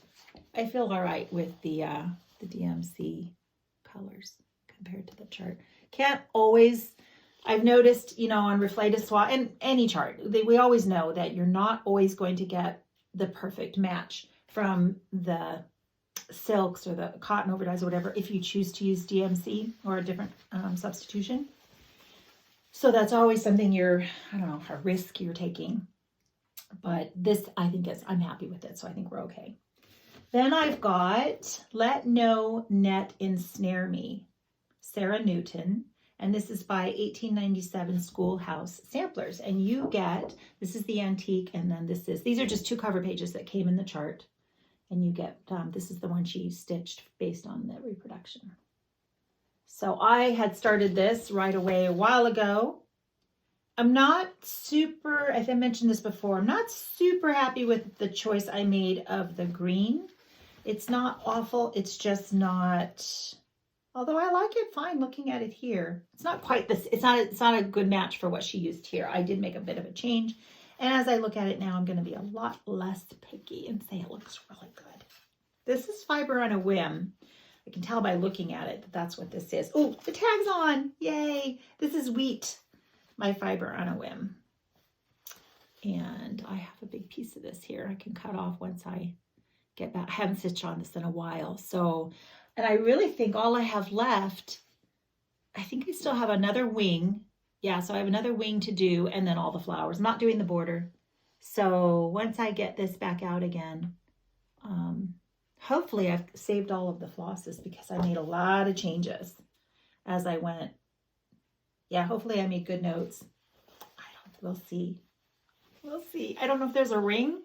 all right with the DMC colors compared to the chart. Can't always. I've noticed, on Reflated Swatch and any chart, we always know that you're not always going to get the perfect match from the silks or the cotton overdyes or whatever if you choose to use DMC or a different substitution. So that's always something a risk you're taking. But this, I think I'm happy with it, so I think we're okay. Then I've got Let No Net Ensnare Me, Sarah Newton. And this is by 1897 Schoolhouse Samplers. And you get, this is the antique, and then these are just 2 cover pages that came in the chart. And you get, this is the one she stitched based on the reproduction. So I had started this right away a while ago. I'm not super, as I mentioned this before, I'm not super happy with the choice I made of the green. It's not awful, it's just not... Although I like it fine looking at it here. It's not quite this, it's not a good match for what she used here. I did make a bit of a change. And as I look at it now, I'm going to be a lot less picky and say it looks really good. This is Fiber on a Whim. I can tell by looking at it that that's what this is. Oh, the tag's on. Yay. This is Wheat, my Fiber on a Whim. And I have a big piece of this here. I can cut off once I get back. I haven't stitched on this in a while. So... And I really think all I have left, I think I still have another wing. Yeah, so I have another wing to do and then all the flowers. I'm not doing the border. So once I get this back out again, hopefully I've saved all of the flosses because I made a lot of changes as I went. Yeah, hopefully I made good notes. We'll see. We'll see. I don't know if there's a ring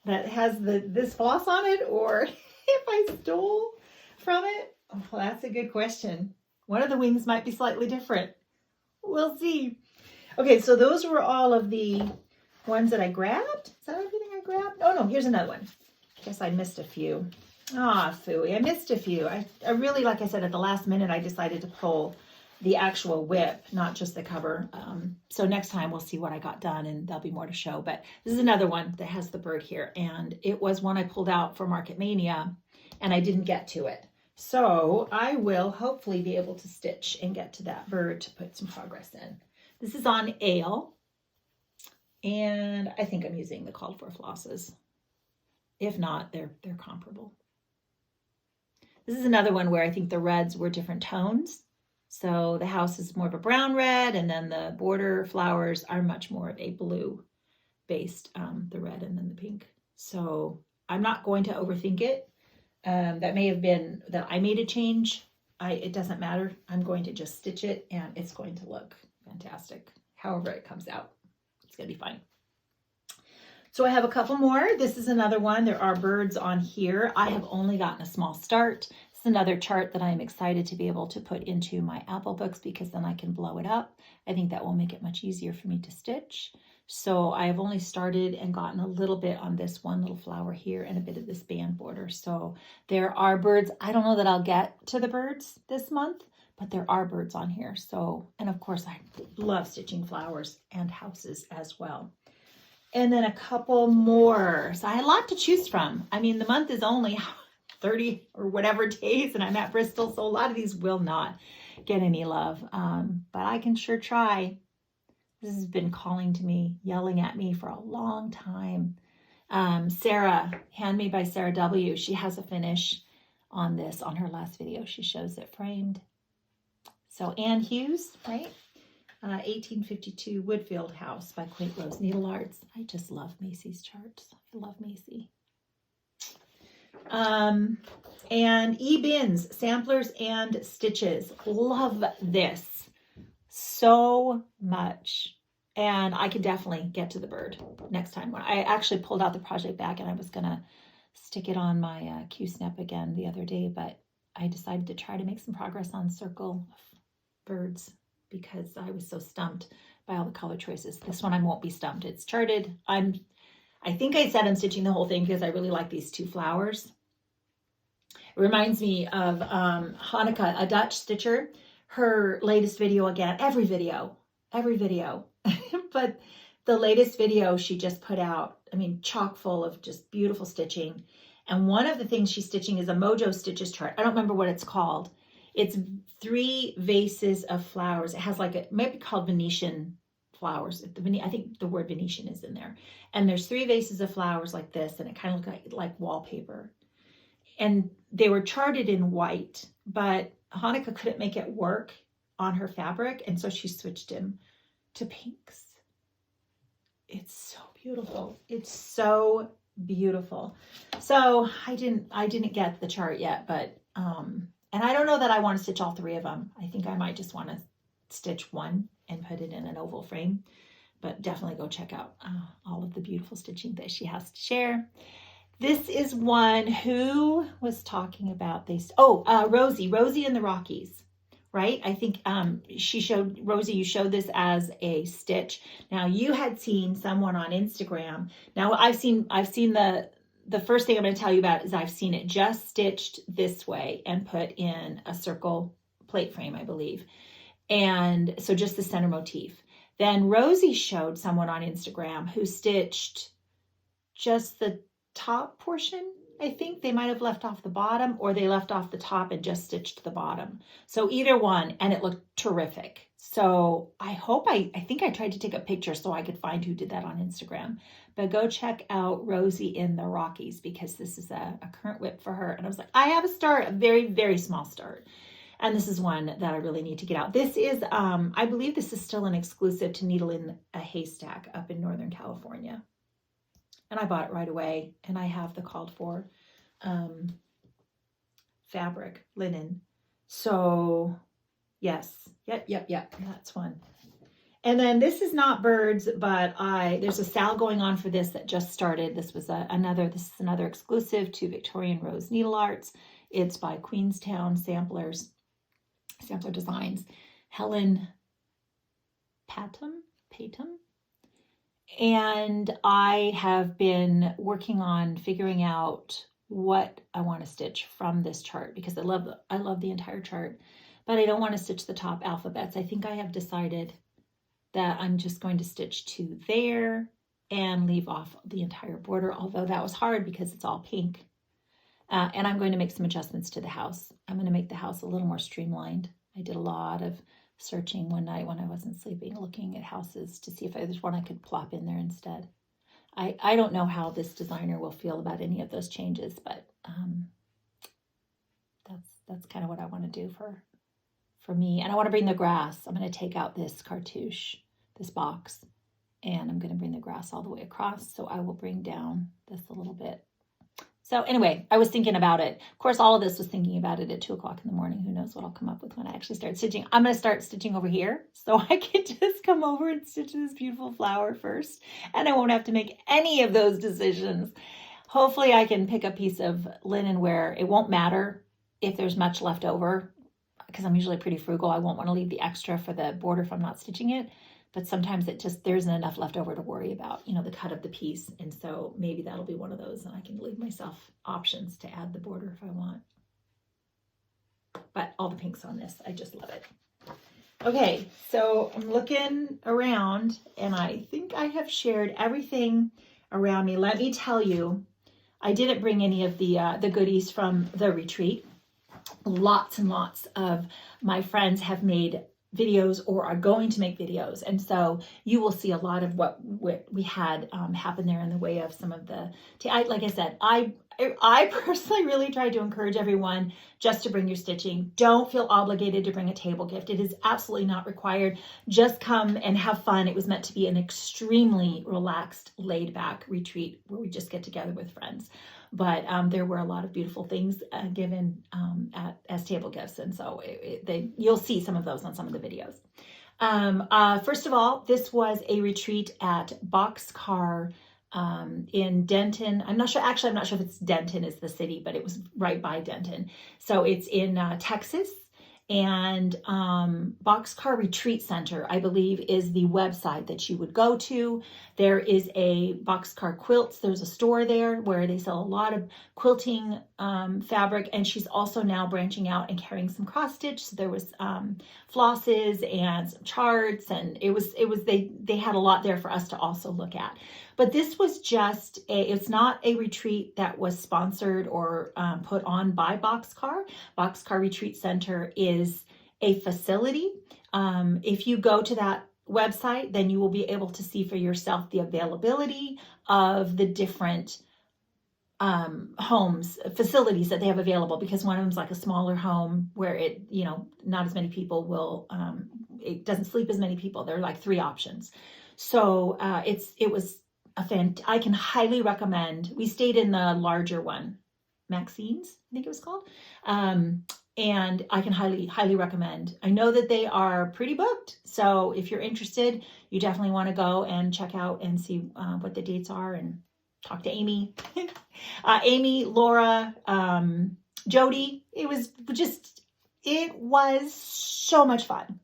that has this floss on it or if I stole from it? Well, that's a good question. One of the wings might be slightly different. We'll see. Okay, so those were all of the ones that I grabbed. Is that everything I grabbed? Oh, no, here's another one. Guess I missed a few. Ah, phooey, I missed a few. I really, like I said, at the last minute, I decided to pull the actual whip, not just the cover. So next time we'll see what I got done and there'll be more to show. But this is another one that has the bird here. And it was one I pulled out for Market Maynia and I didn't get to it. So I will hopefully be able to stitch and get to that bird to put some progress in. This is on Ale, and I think I'm using the called for flosses. If not, they're comparable. This is another one where I think the reds were different tones. So the house is more of a brown red, and then the border flowers are much more of a blue based, the red and then the pink. So I'm not going to overthink it. That may have been that I made a change. It doesn't matter. I'm going to just stitch it and it's going to look fantastic. However it comes out, it's going to be fine. So I have a couple more. This is another one. There are birds on here. I have only gotten a small start. This is another chart that I'm excited to be able to put into my Apple books because then I can blow it up. I think that will make it much easier for me to stitch. So I have only started and gotten a little bit on this one little flower here and a bit of this band border. So there are birds. I don't know that I'll get to the birds this month, but there are birds on here. So, and of course I love stitching flowers and houses as well. And then a couple more. So I had a lot to choose from. I mean, the month is only 30 or whatever days and I'm at Bristol. So a lot of these will not get any love, but I can sure try. This has been calling to me, yelling at me for a long time. Sarah, Handmade by Sarah W. She has a finish on this on her last video. She shows it framed. So Ann Hughes, right? 1852 Woodfield House by Quaint Rose Needle Arts. I just love Macy's charts. I love Macy. And e-bins, samplers and stitches. Love this so much. And I could definitely get to the bird next time. I actually pulled out the project bag and I was going to stick it on my Q-snap again the other day, but I decided to try to make some progress on circle birds because I was so stumped by all the color choices. This one I won't be stumped. It's charted. I think I said I'm stitching the whole thing because I really like these two flowers. It reminds me of Hanukkah, a Dutch stitcher. Her latest video again, every video. But the latest video she just put out, I mean, chock full of just beautiful stitching. And one of the things she's stitching is a Mojo Stitches chart. I don't remember what it's called. It's 3 vases of flowers. It has like it might be called Venetian flowers. I think the word Venetian is in there. And there's 3 vases of flowers like this, and it kind of looked like wallpaper. And they were charted in white, but Hanukkah couldn't make it work on her fabric, and so she switched him to pinks. It's so beautiful. It's so beautiful. So I didn't get the chart yet, but and I don't know that I want to stitch all 3 of them. I think I might just want to stitch one and put it in an oval frame, but definitely go check out all of the beautiful stitching that she has to share. This is one who was talking about this. Oh, Rosie in the Rockies, right? I think she showed, Rosie, you showed this as a stitch. Now you had seen someone on Instagram. Now I've seen the first thing I'm going to tell you about is I've seen it just stitched this way and put in a circle plate frame, I believe. And so just the center motif. Then Rosie showed someone on Instagram who stitched just the top portion. I think they might have left off the bottom, or they left off the top and just stitched the bottom. So either one, and it looked terrific. So I think I tried to take a picture so I could find who did that on Instagram. But go check out Rosie in the Rockies because this is a current whip for her. And I was like, I have a start, a very, very small start. And this is one that I really need to get out. This is, I believe this is still an exclusive to Needle in a Haystack up in Northern California. And I bought it right away, and I have the called for fabric, linen. So yes, yep, that's one. And then this is not birds, but there's a sale going on for this that just started. This was another exclusive to Victorian Rose Needle Arts. It's by Queenstown Sampler Designs, Helen Patum. And I have been working on figuring out what I want to stitch from this chart because I love the entire chart, but I don't want to stitch the top alphabets. I think I have decided that I'm just going to stitch to there and leave off the entire border, although that was hard because it's all pink. And I'm going to make some adjustments to the house. I'm going to make the house a little more streamlined. I did a lot of searching one night when I wasn't sleeping, looking at houses to see if there's one I could plop in there instead. I don't know how this designer will feel about any of those changes, but that's kind of what I want to do for me. And I want to bring the grass. I'm going to take out this cartouche, this box, and I'm going to bring the grass all the way across. So I will bring down this a little bit. So anyway, I was thinking about it. Of course, all of this was thinking about it at 2 o'clock in the morning. Who knows what I'll come up with when I actually start stitching. I'm going to start stitching over here so I can just come over and stitch this beautiful flower first. And I won't have to make any of those decisions. Hopefully I can pick a piece of linen where it won't matter if there's much left over because I'm usually pretty frugal. I won't want to leave the extra for the border if I'm not stitching it. But sometimes there isn't enough left over to worry about, the cut of the piece. And so maybe that'll be one of those and I can leave myself options to add the border if I want. But all the pinks on this, I just love it. Okay, so I'm looking around and I think I have shared everything around me. Let me tell you, I didn't bring any of the goodies from the retreat. Lots and lots of my friends have made videos or are going to make videos, and so you will see a lot of what we had happen there in the way of some of the like I said, I personally really tried to encourage everyone just to bring your stitching. Don't feel obligated to bring a table gift. It is absolutely not required. Just come and have fun. It was meant to be an extremely relaxed, laid back retreat where we just get together with friends. but there were a lot of beautiful things given as table gifts. And so you'll see some of those on some of the videos. First of all, this was a retreat at Boxcar in Denton. I'm not sure if it's Denton is the city, but it was right by Denton. So it's in Texas. And Boxcar Retreat Center, I believe, is the website that you would go to. There is a Boxcar Quilts. There's a store there where they sell a lot of quilting fabric. And she's also now branching out and carrying some cross stitch. So there was flosses and some charts, and they had a lot there for us to also look at. But this was just it's not a retreat that was sponsored or put on by Boxcar. Boxcar Retreat Center is a facility. If you go to that website, then you will be able to see for yourself the availability of the different facilities that they have available, because one of them is like a smaller home where not as many people will, it doesn't sleep as many people. There are like 3 options. So I can highly recommend. We stayed in the larger one, Maxine's, I think it was called. And I can highly recommend. I know that they are pretty booked. So if you're interested, you definitely want to go and check out and see what the dates are and talk to Amy. Amy, Laura, Jody. It was so much fun.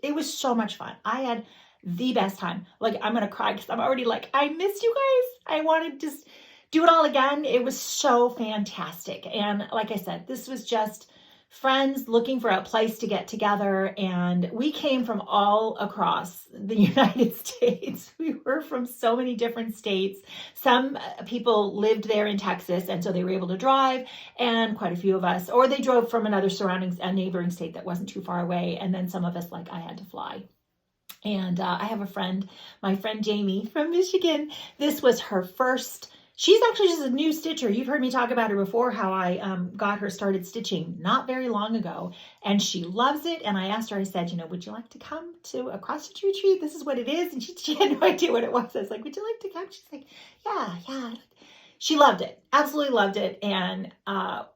It was so much fun. I had the best time. Like, I'm going to cry because I'm already like, I miss you guys. I want to just do it all again. It was so fantastic. And like I said, this was just friends looking for a place to get together. And we came from all across the United States. We were from so many different states. Some people lived there in Texas, and so they were able to drive, and quite a few of us, or they drove from a neighboring state that wasn't too far away. And then some of us, like I had to fly. And I have a friend, my friend Jamie from Michigan. This was her first. She's actually just a new stitcher. You've heard me talk about her before, how I got her started stitching not very long ago. And she loves it. And I asked her, I said, would you like to come to a cross stitch retreat? This is what it is. And she had no idea what it was. I was like, would you like to come? She's like, yeah. She loved it, absolutely loved it. And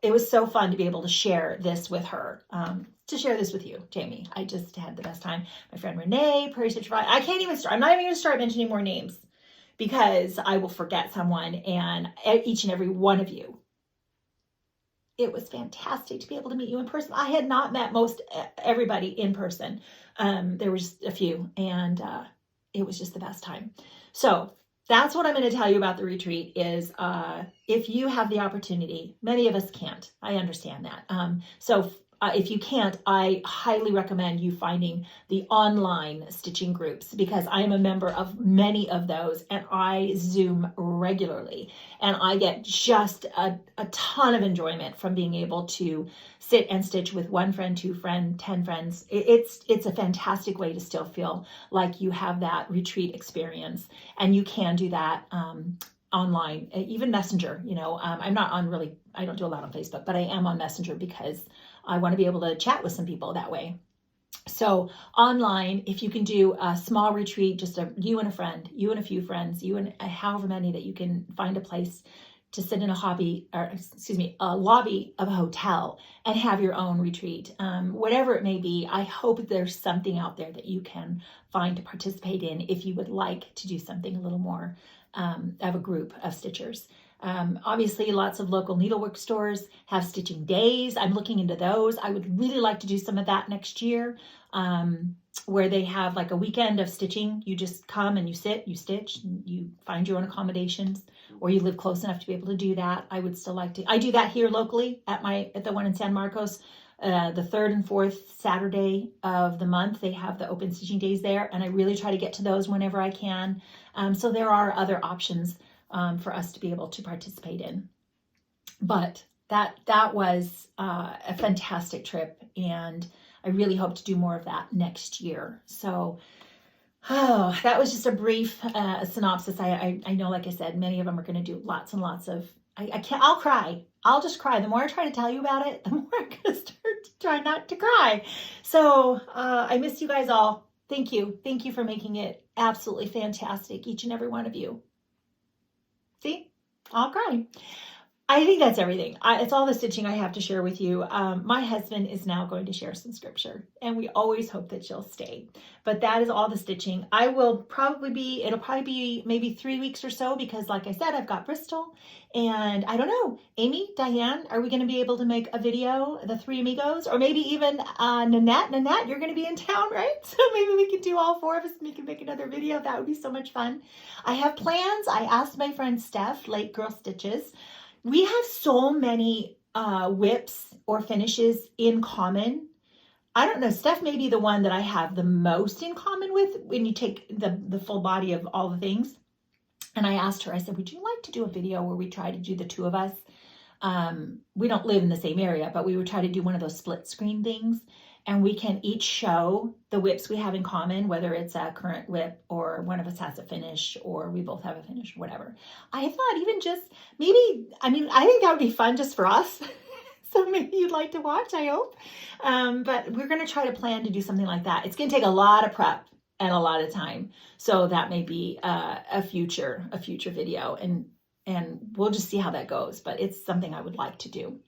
it was so fun to be able to share this with her. To share this with you, Jamie. I just had the best time. My friend Renee, Prairie Stitch Friday. I can't even start. I'm not even going to start mentioning more names because I will forget someone, and each and every one of you. It was fantastic to be able to meet you in person. I had not met everybody in person. There was a few, and it was just the best time. So that's what I'm going to tell you about the retreat is if you have the opportunity, many of us can't. I understand that. So if you can't, I highly recommend you finding the online stitching groups, because I am a member of many of those, and I Zoom regularly, and I get just a ton of enjoyment from being able to sit and stitch with 1 friend, 2 friends, 10 friends. It's a fantastic way to still feel like you have that retreat experience, and you can do that online, even Messenger. I'm not on I don't do a lot on Facebook, but I am on Messenger because I want to be able to chat with some people that way. So online, if you can do a small retreat, just you and a friend, you and a few friends, you and however many that you can find a place to sit in a lobby of a hotel and have your own retreat, whatever it may be. I hope there's something out there that you can find to participate in if you would like to do something a little more of a group of stitchers. Obviously, lots of local needlework stores have stitching days. I'm looking into those. I would really like to do some of that next year, where they have like a weekend of stitching. You just come and you sit, you stitch, you find your own accommodations, or you live close enough to be able to do that. I would still like to. I do that here locally at the one in San Marcos. The 3rd and 4th Saturday of the month, they have the open stitching days there, and I really try to get to those whenever I can. So there are other options for us to be able to participate in. But that was a fantastic trip, and I really hope to do more of that next year. So that was just a brief synopsis. I know, like I said, many of them are going to do lots and lots of, I'll cry. I'll just cry. The more I try to tell you about it, the more I'm going to start to try not to cry. So I miss you guys all. Thank you. Thank you for making it absolutely fantastic, each and every one of you. See, I'll cry. I think that's everything. It's all the stitching I have to share with you. My husband is now going to share some scripture, and we always hope that she'll stay. But that is all the stitching. It'll probably be maybe 3 weeks or so, because like I said, I've got Bristol, and I don't know, Amy, Diane, are we going to be able to make a video, the three amigos, or maybe even Nanette? Nanette, you're going to be in town, right? So maybe we can do all four of us and we can make another video. That would be so much fun. I have plans. I asked my friend Steph, Late Girl Stitches. We have so many whips or finishes in common. I don't know, Steph may be the one that I have the most in common with when you take the full body of all the things. And I asked her, I said, would you like to do a video where we try to do the two of us? We don't live in the same area, but we would try to do one of those split screen things. And we can each show the whips we have in common, whether it's a current whip or one of us has a finish or we both have a finish or whatever. I thought even just maybe, I think that would be fun just for us. So maybe you'd like to watch, I hope. But we're going to try to plan to do something like that. It's going to take a lot of prep and a lot of time. So that may be a future video, and we'll just see how that goes. But it's something I would like to do.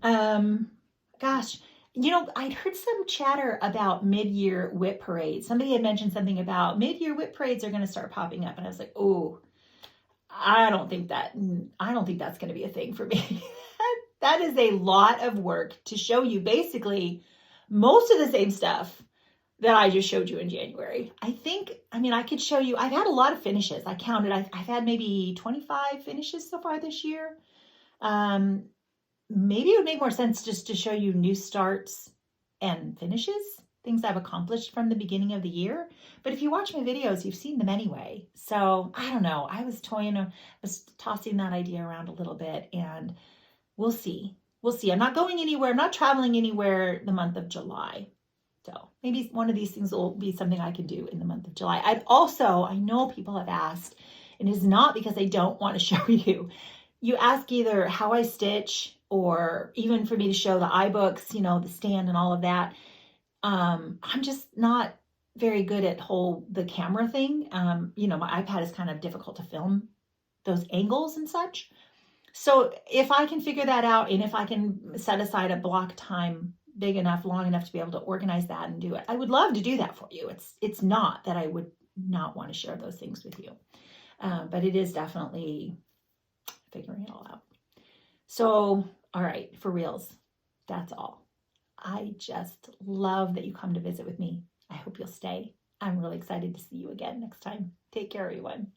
Gosh. I'd heard some chatter about mid-year whip parades. Somebody had mentioned something about mid-year whip parades are going to start popping up. And I was like, oh, I don't think that's going to be a thing for me. That is a lot of work to show you basically most of the same stuff that I just showed you in January. I could show you, I've had a lot of finishes. I counted, I've had maybe 25 finishes so far this year. Maybe it would make more sense just to show you new starts and finishes, things I've accomplished from the beginning of the year. But if you watch my videos, you've seen them anyway. So I don't know. I was tossing that idea around a little bit, and we'll see. I'm not going anywhere. I'm not traveling anywhere the month of July. So maybe one of these things will be something I can do in the month of July. I know people have asked, and it's not because I don't want to show you. You ask either how I stitch, or even for me to show the iBooks, the stand and all of that. I'm just not very good at the camera thing. My iPad is kind of difficult to film those angles and such. So if I can figure that out, and if I can set aside a block time big enough, long enough to be able to organize that and do it, I would love to do that for you. It's not that I would not want to share those things with you. But it is definitely figuring it all out. So, all right, for reals, that's all. I just love that you come to visit with me. I hope you'll stay. I'm really excited to see you again next time. Take care, everyone.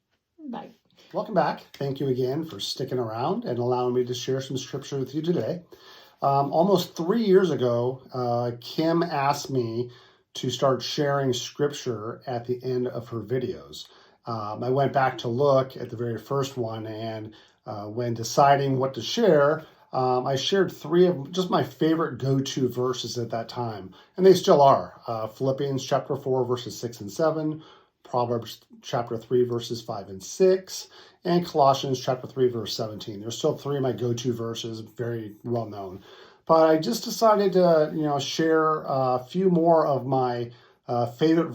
Bye. Welcome back. Thank you again for sticking around and allowing me to share some scripture with you today. Almost 3 years ago, Kim asked me to start sharing scripture at the end of her videos. I went back to look at the very first one, and when deciding what to share, I shared 3 of just my favorite go-to verses at that time, and they still are. Philippians chapter 4, verses 6 and 7, Proverbs chapter 3, verses 5 and 6, and Colossians chapter 3, verse 17. There's still 3 of my go-to verses, very well known. But I just decided to, share a few more of my favorite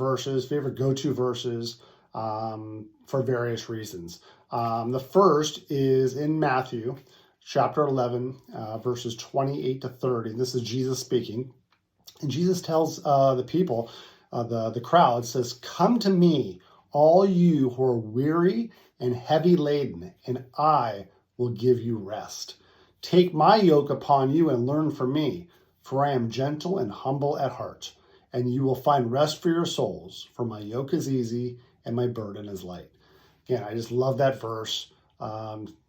go-to verses for various reasons. The first is in Matthew chapter 11, verses 28 to 30. This is Jesus speaking. And Jesus tells the people, the crowd, says, "Come to me, all you who are weary and heavy laden, and I will give you rest. Take my yoke upon you and learn from me, for I am gentle and humble at heart, and you will find rest for your souls, for my yoke is easy and my burden is light." Again, I just love that verse.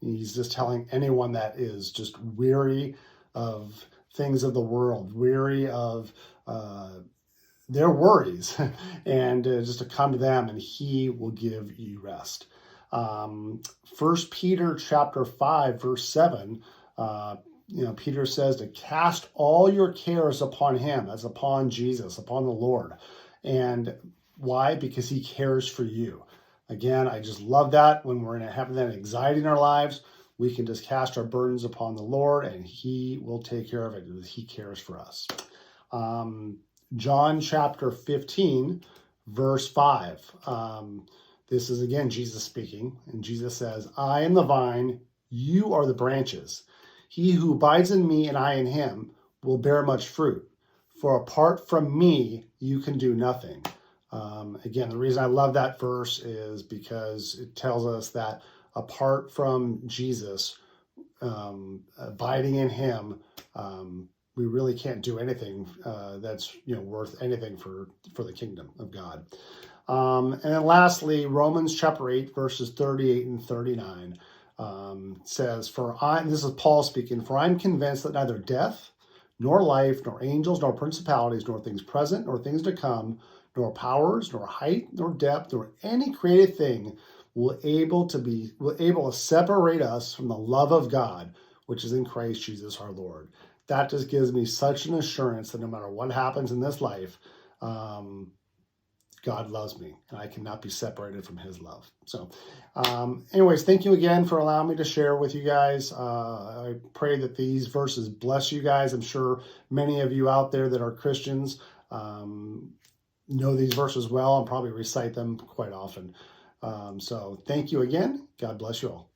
He's just telling anyone that is just weary of things of the world, weary of their worries, and just to come to them, and he will give you rest. 1 Peter chapter 5, verse 7, Peter says to cast all your cares upon him, as upon Jesus, upon the Lord. And why? Because he cares for you. Again, I just love that. When we're having that anxiety in our lives, we can just cast our burdens upon the Lord, and he will take care of it because he cares for us. John chapter 15, verse 5. This is again Jesus speaking, and Jesus says, "I am the vine, you are the branches. He who abides in me and I in him will bear much fruit. For apart from me, you can do nothing. Again, the reason I love that verse is because it tells us that apart from Jesus, abiding in him, we really can't do anything that's worth anything for the kingdom of God. And then lastly, Romans chapter 8, verses 38 and 39 says, this is Paul speaking, for I'm convinced that neither death, nor life, nor angels, nor principalities, nor things present, nor things to come, nor powers, nor height, nor depth, nor any created thing will able to separate us from the love of God, which is in Christ Jesus our Lord. That just gives me such an assurance that no matter what happens in this life, God loves me, and I cannot be separated from his love. So anyways, thank you again for allowing me to share with you guys. I pray that these verses bless you guys. I'm sure many of you out there that are Christians know these verses well and probably recite them quite often. So thank you again. God bless you all.